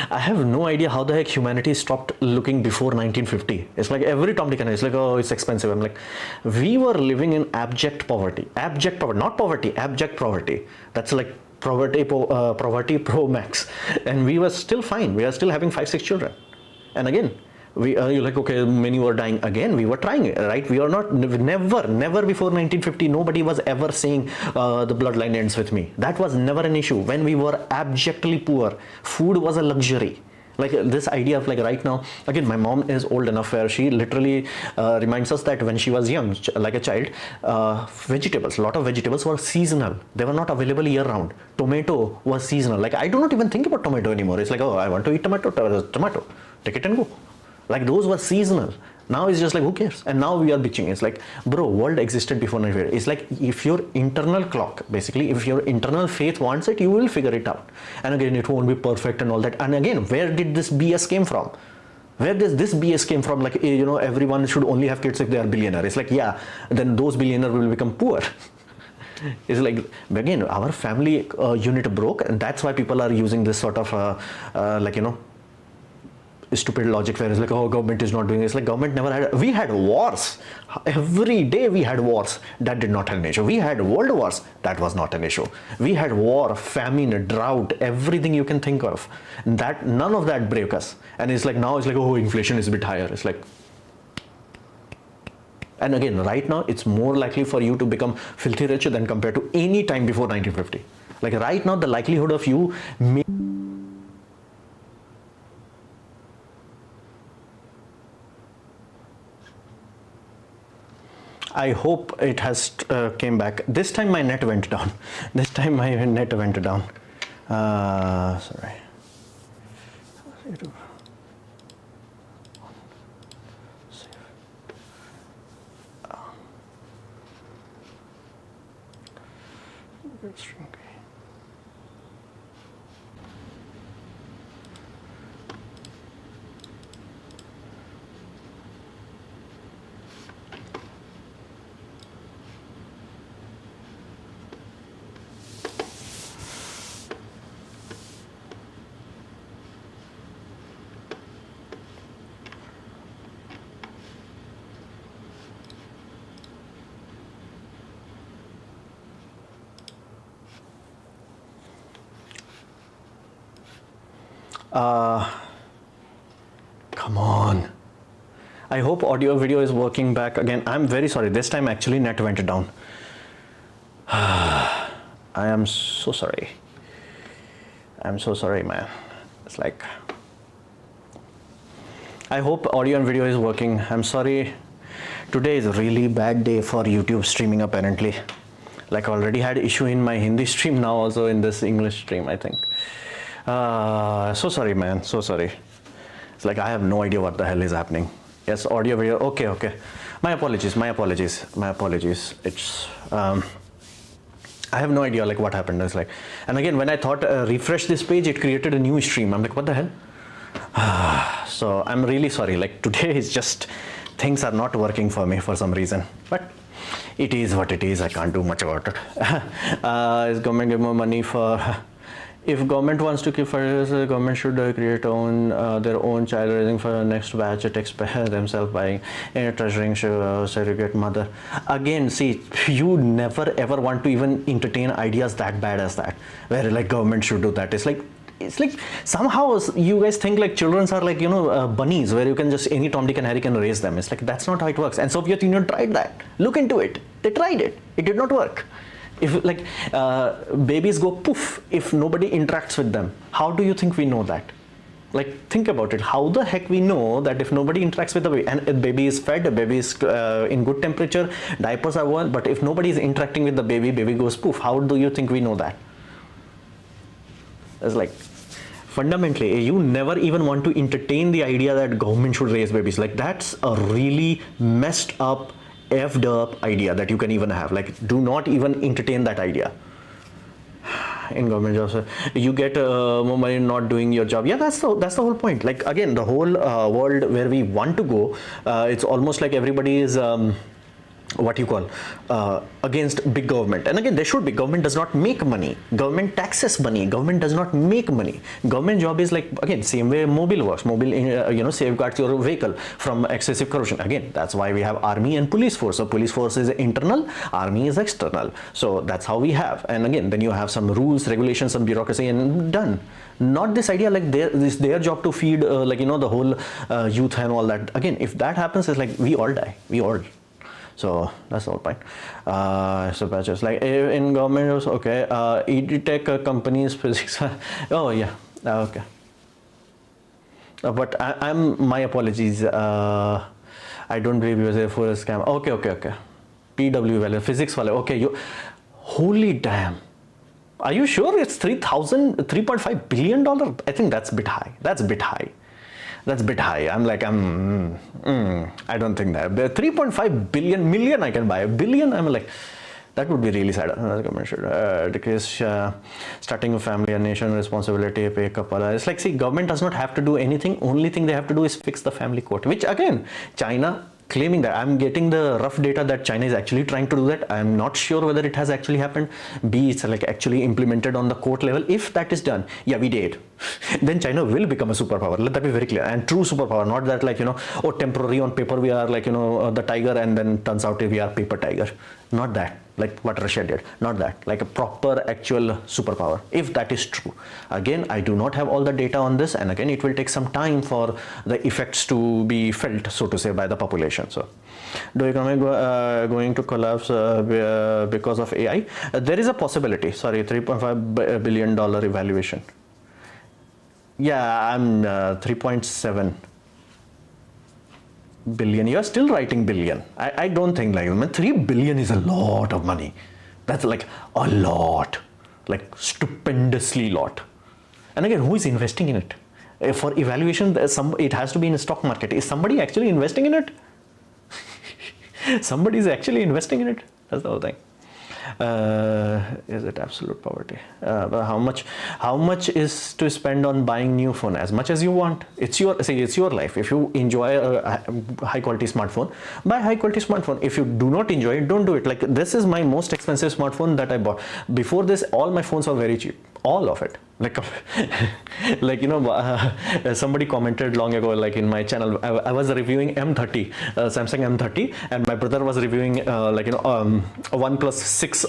I have no idea how the heck humanity stopped looking before 1950. It's like every Tom, Dick and Harry, it's like, oh, it's expensive. I'm like, we were living in abject poverty, not poverty, abject poverty. That's like poverty pro max, and we were still fine. We are still having 5-6 children, and again, you're like, okay, many were dying. Again, we were trying it, right? We are not, never before 1950, nobody was ever saying the bloodline ends with me. That was never an issue. When we were abjectly poor, food was a luxury. Like this idea of like right now, again, my mom is old enough where she literally reminds us that when she was young, like a child, vegetables, a lot of vegetables were seasonal. They were not available year round. Tomato was seasonal. Like I do not even think about tomato anymore. It's like, oh, I want to eat tomato, take it and go. Like those were seasonal. Now it's just like, who cares? And now we are bitching. It's like, bro, world existed before 1950. It's like if your internal clock, basically, if your internal faith wants it, you will figure it out. And again, it won't be perfect and all that. And again, where did this BS came from? Where does this BS came from? Like, everyone should only have kids if they are billionaire. It's like, yeah, then those billionaires will become poor. It's like, again, our family unit broke, and that's why people are using this sort of, stupid logic where it's like, oh, government is not doing this. Like, government never had, we had wars. Every day we had wars. That did not have an issue. We had world wars. That was not an issue. We had war, famine, drought, everything you can think of. That, none of that broke us. And it's like, now it's like, oh, inflation is a bit higher. It's like, and again, right now, it's more likely for you to become filthy rich than compared to any time before 1950. Like right now, the likelihood of you I hope it has came back. This time my net went down. This time my net went down. Sorry. Come on. I hope audio video is working back again. I'm very sorry. This time actually net went down. I am so sorry. I'm so sorry, man. It's like, I hope audio and video is working. I'm sorry. Today is a really bad day for YouTube streaming apparently. Like I already had issue in my Hindi stream, now also in this English stream, I think. So sorry, man. So sorry. It's like I have no idea what the hell is happening. Yes, audio, video. Okay, okay. My apologies. My apologies. My apologies. It's I have no idea like what happened. It's like, and again, when I thought refresh this page, it created a new stream. I'm like, what the hell? So I'm really sorry. Like today is just things are not working for me for some reason. But it is what it is. I can't do much about it. Is government give more money for? If government wants to keep fertilizers, the government should create their own child raising for the next batch, taxpayer themselves buying treasuring surrogate mother. Again, see, you never ever want to even entertain ideas that bad as that, where like government should do that. It's like somehow you guys think like children are like, you know, bunnies where you can just any Tom, Dick and Harry can raise them. It's like that's not how it works. And Soviet Union tried that. Look into it. They tried it. It did not work. If like babies go poof if nobody interacts with them, how do you think we know that? Like think about it. How the heck we know that if nobody interacts with the baby, and if baby is fed, the baby is in good temperature, diapers are worn, but if nobody is interacting with the baby, baby goes poof. How do you think we know that? It's like fundamentally, you never even want to entertain the idea that government should raise babies. Like that's a really messed up, effed up idea that you can even have. Like do not even entertain that idea. In government jobs, you get more money not doing your job. Yeah, that's the whole point. Like again, the whole world where we want to go, it's almost like everybody is what you call against big government. And again, there should be. Government does not make money. Government taxes money. Government does not make money. Government job is like, again, same way mobile works. Mobile you know, safeguards your vehicle from excessive corruption. Again, that's why we have army and police force. So police force is internal, army is external. So that's how we have. And again, then you have some rules, regulations, some bureaucracy, and done. Not this idea like it's their job to feed like, you know, the whole youth and all that. Again, if that happens, it's like we all die. We all. So that's the whole point. So patches like in government, okay. EdTech companies, physics. Oh yeah, okay. But my apologies. I don't believe you say for a scam. Okay. PW value, physics value. Okay, you. Holy damn. Are you sure it's $3.5 billion? I think that's a bit high. That's a bit high. That's a bit high. I'm like, I don't think that. 3.5 million I can buy. A billion, I'm like, that would be really sad. The government should decrease starting a family, a nation responsibility, pay couple. It's like, see, government does not have to do anything. Only thing they have to do is fix the family court, which again, China claiming that. I'm getting the rough data that China is actually trying to do that. I'm not sure whether it has actually happened. B, it's like actually implemented on the court level. If that is done, yeah, we did. Then China will become a superpower. Let that be very clear. And true superpower, not that like, oh, temporary on paper we are like, the tiger, and then turns out we are paper tiger. Not that, like what Russia did. Not that, like a proper actual superpower. If that is true. Again, I do not have all the data on this, and again, it will take some time for the effects to be felt, so to say, by the population. So, do economy going to collapse because of AI? There is a possibility. Sorry, $3.5 billion evaluation. Yeah, I'm 3.7 billion. You're still writing billion. I don't think like 3 billion is a lot of money. That's like a lot, like stupendously lot. And again, who is investing in it? For evaluation, it has to be in a stock market. Is somebody actually investing in it? Somebody is actually investing in it. That's the whole thing. Is it absolute poverty? How much is to spend on buying new phone? As much as you want. It's your life. If you enjoy a high quality smartphone, buy high quality smartphone. If you do not enjoy it, don't do it. Like this is my most expensive smartphone that I bought. Before this, all my phones were very cheap. All of it. Like somebody commented long ago, like in my channel, I was reviewing M30, Samsung M30, and my brother was reviewing OnePlus 6,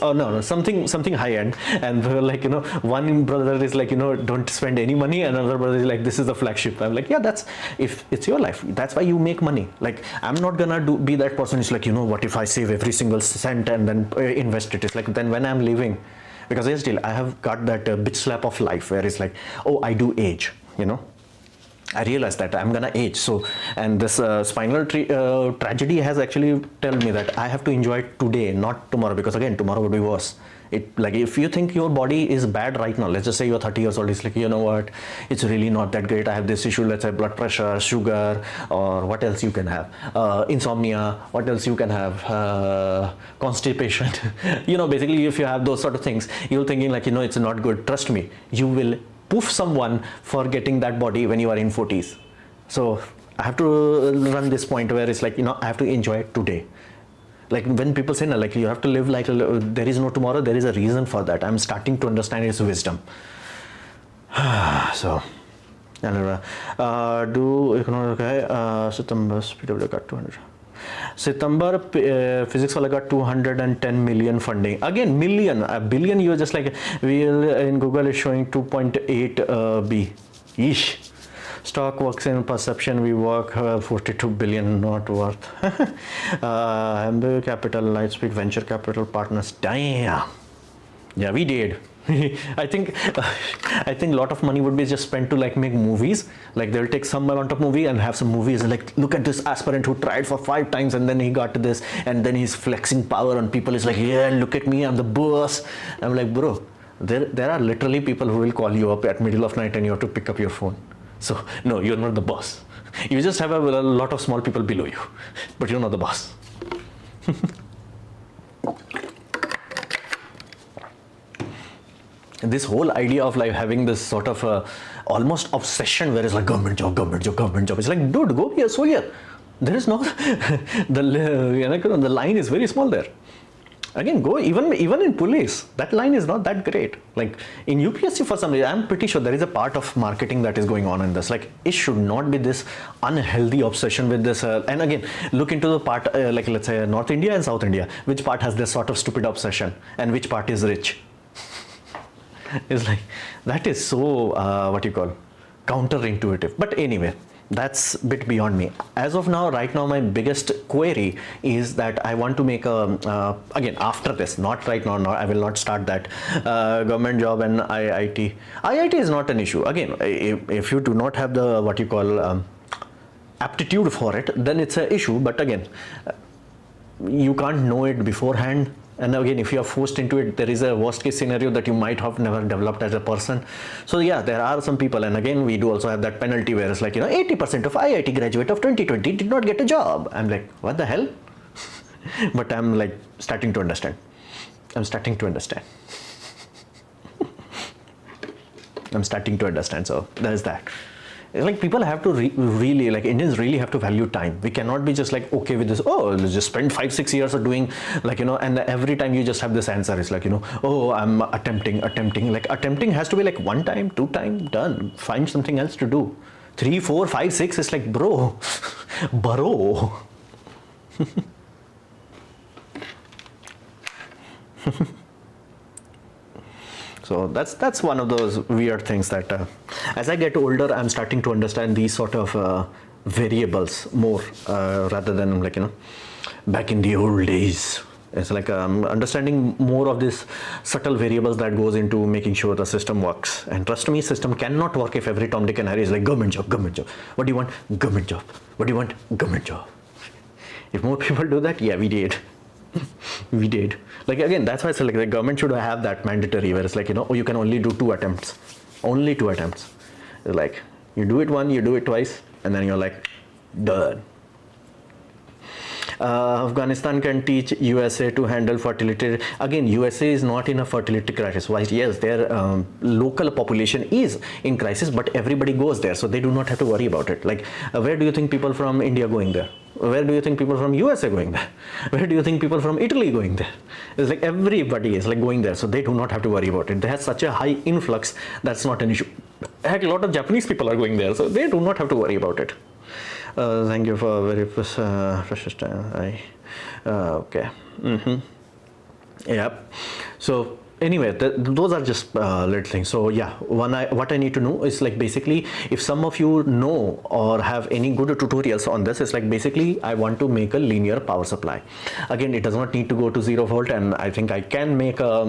something high end, and we were like, one brother is like, don't spend any money, and another brother is like, this is the flagship. I'm like, yeah, that's, if it's your life, that's why you make money. Like, I'm not gonna be that person who's like, what if I save every single cent and then invest it? It's like, then when I'm leaving, because I have got that bitch slap of life where it's like, oh, I do age, I realized that I'm gonna age. So, and this spinal tragedy has actually told me that I have to enjoy it today, not tomorrow, because again, tomorrow would be worse. Like if you think your body is bad right now, let's just say you're 30 years old, it's like, you know what, it's really not that great. I have this issue, let's say blood pressure, sugar, or what else you can have, insomnia, what else you can have, constipation. Basically if you have those sort of things, you're thinking like, it's not good. Trust me, you will poof someone for getting that body when you are in 40s. So I have to run this point where it's like, I have to enjoy it today. Like when people say, like you have to live like there is no tomorrow, there is a reason for that. I'm starting to understand its wisdom. So, do economic September PW got 200. September physics wala got 210 million funding. Again, million, a billion. You are just like in Google is showing 2.8 B. Yeesh. Stock works in perception, we work 42 billion, not worth. Hamburg Capital, Lightspeed Venture Capital Partners, damn. Yeah, we did. I think a lot of money would be just spent to like make movies. Like they'll take some amount of movie and have some movies and like, look at this aspirant who tried for 5 times and then he got this, and then he's flexing power on people. He's like, yeah, look at me, I'm the boss. I'm like, bro, there are literally people who will call you up at middle of night and you have to pick up your phone. So, no, you're not the boss. You just have a lot of small people below you, but you're not the boss. This whole idea of like having this sort of almost obsession where it's like government job. It's like, dude, go be a soldier. There is no, the line is very small there. Again, go even in police, that line is not that great. Like in UPSC, for some reason, I'm pretty sure there is a part of marketing that is going on in this. Like it should not be this unhealthy obsession with this. And again, look into the part like let's say North India and South India. Which part has this sort of stupid obsession, and which part is rich? It's like that is so counterintuitive. But anyway. That's a bit beyond me. As of now, right now, my biggest query is that I want to make a, again, after this, not right now, I will not start that, government job and IIT. IIT is not an issue. Again, if you do not have the, aptitude for it, then it's an issue. But again, you can't know it beforehand. And again, if you are forced into it, there is a worst case scenario that you might have never developed as a person. So yeah, there are some people, and again, we do also have that penalty where it's like, 80% of IIT graduate of 2020 did not get a job. I'm like, what the hell? But I'm like starting to understand. I'm starting to understand. So there's that. It's like people have to really, like Indians really have to value time. We cannot be just like okay with this. Oh, let's just spend 5-6 years of doing, like, and every time you just have this answer. It's like, oh, I'm attempting. Like attempting has to be like 1 time, 2 time, done. Find something else to do. 3, 4, 5, 6. It's like, bro, bro. So that's one of those weird things that as I get older, I'm starting to understand these sort of variables more rather than like, back in the old days. It's like understanding more of these subtle variables that goes into making sure the system works. And trust me, system cannot work if every Tom, Dick and Harry is like government job. What do you want? Government job. What do you want? Government job. If more people do that, yeah, we did. We did. Like again, that's why it's like the government should have that mandatory where it's like, oh, you can only do 2 attempts. Only 2 attempts. It's like you do it 1, you do it twice, and then you're like, done. Afghanistan can teach USA to handle fertility. Again, USA is not in a fertility crisis. Why? Yes, their local population is in crisis, but everybody goes there, so they do not have to worry about it. Like, where do you think people from India going there? Where do you think people from USA going there? Where do you think people from Italy going there? It's like everybody is like going there, so they do not have to worry about it. They have such a high influx, that's not an issue. Heck, a lot of Japanese people are going there, so they do not have to worry about it. Thank you for very precious time. Okay. Yep. So anyway, those are just little things. So yeah, what I need to know is like basically if some of you know or have any good tutorials on this, it's like basically I want to make a linear power supply. Again, it does not need to go to 0 volt, and I think I can make a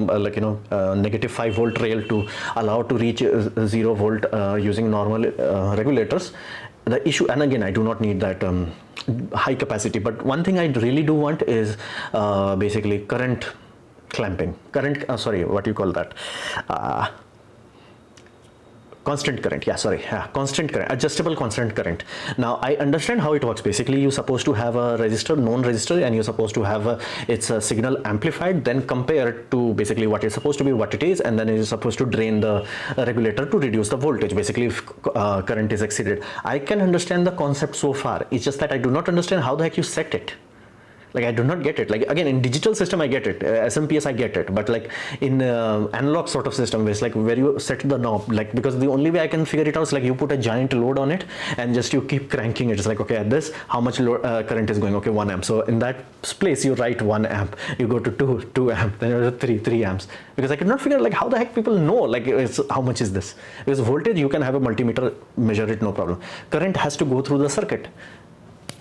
negative 5 volt rail to allow to reach 0 volt using normal regulators. The issue, and again, I do not need that high capacity, but one thing I really do want is basically current clamping, what do you call that? Constant current, constant current, adjustable constant current. Now I understand how it works. Basically, you're supposed to have a resistor, known resistor, and you're supposed to have its signal amplified, then compared to basically what is supposed to be, what it is, and then it is supposed to drain the regulator to reduce the voltage. Basically, if current is exceeded, I can understand the concept so far. It's just that I do not understand how the heck you set it. Like I do not get it. Like again, in digital system I get it, SMPS I get it, but like in analog sort of system where it's like where you set the knob, like because the only way I can figure it out is like you put a giant load on it and just you keep cranking it. It's like, okay, at this how much load, current is going? Okay, 1 amp. So in that place you write 1 amp, you go to 2 amp, then you go to 3 amps, because I could not figure out like how the heck people know like how much is this, because voltage you can have a multimeter measure it, no problem. Current has to go through the circuit.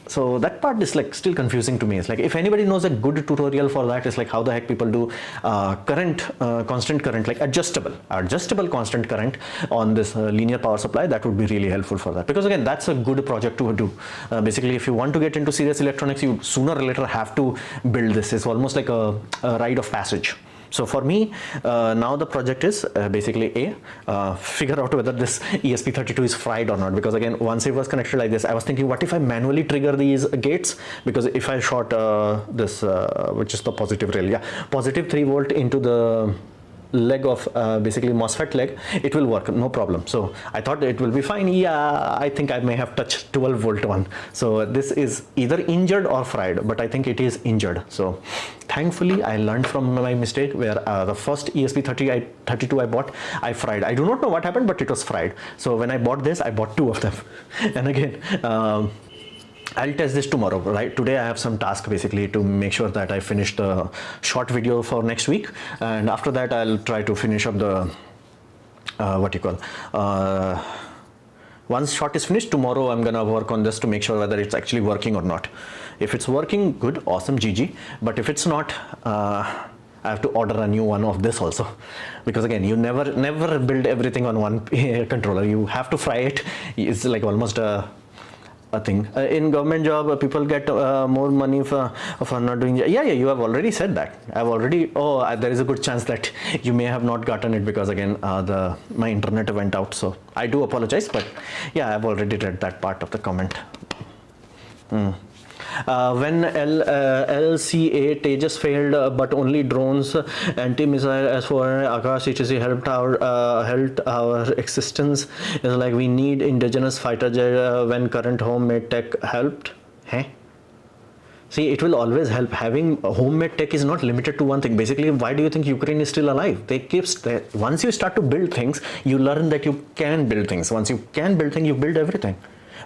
So that part is like still confusing to me. It's like if anybody knows a good tutorial for that, it's like how the heck people do constant current, like adjustable constant current on this linear power supply. That would be really helpful for that, because again, that's a good project to do. Basically, if you want to get into serious electronics, you sooner or later have to build this. It's almost like a rite of passage. So for me, now the project is basically figure out whether this ESP32 is fried or not, because again, once it was connected like this, I was thinking, what if I manually trigger these gates? Because if I short this, which is the positive rail, positive 3 volt into the leg of basically MOSFET leg, it will work, no problem. So I thought it will be fine. Yeah, I think I may have touched 12 volt one. So this is either injured or fried, but I think it is injured. So thankfully I learned from my mistake where the first ESP32 I bought, I fried. I do not know what happened, but it was fried. So when I bought this, I bought 2 of them. And again, I'll test this tomorrow, right? Today I have some task basically to make sure that I finish the short video for next week, and after that I'll try to finish up the once short is finished, tomorrow I'm gonna work on this to make sure whether it's actually working or not. If it's working, good, awesome, GG. But if it's not, I have to order a new one of this also, because again, you never build everything on one controller. You have to fry it. It's like almost a thing. In government job, people get more money for not doing. Yeah, you have already said that. I've already. There is a good chance that you may have not gotten it, because again, my internet went out. So I do apologize, but yeah, I've already read that part of the comment. When LCA Tejas failed, but only drones, anti-missile S400, Akash HC helped our existence. It's like we need indigenous fighter jet when current homemade tech helped. Hey. See, it will always help. Having homemade tech is not limited to one thing. Basically, why do you think Ukraine is still alive? They keep once you start to build things, you learn that you can build things. Once you can build things, you build everything.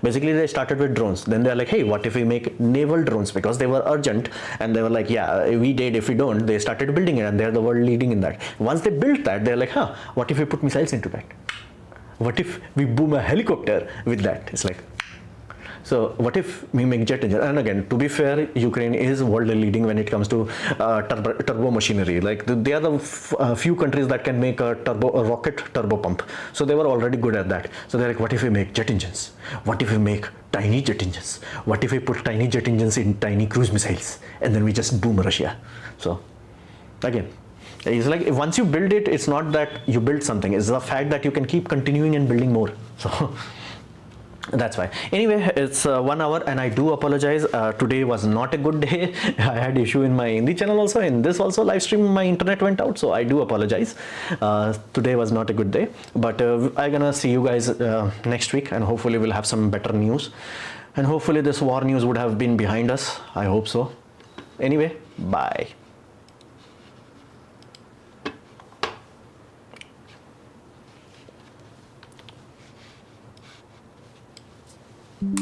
Basically, they started with drones. Then they're like, hey, what if we make naval drones? Because they were urgent, and they were like, yeah, we did. If we don't, they started building it, and they're the world leading in that. Once they built that, they're like, huh, what if we put missiles into that? What if we boom a helicopter with that? It's like, so what if we make jet engine? And again, to be fair, Ukraine is world leading when it comes to turbo machinery. Like they are the few countries that can make a rocket turbo pump. So they were already good at that. So they're like, what if we make jet engines? What if we make tiny jet engines? What if we put tiny jet engines in tiny cruise missiles? And then we just boom Russia. So again, it's like once you build it, it's not that you build something. It's the fact that you can keep continuing and building more. So that's why. Anyway, it's 1 hour, and I do apologize. Today was not a good day. I had issue in my Hindi channel also. In this also live stream, my internet went out, so I do apologize. Today was not a good day, but I'm gonna see you guys next week, and hopefully we'll have some better news. And hopefully this war news would have been behind us. I hope so. Anyway, bye.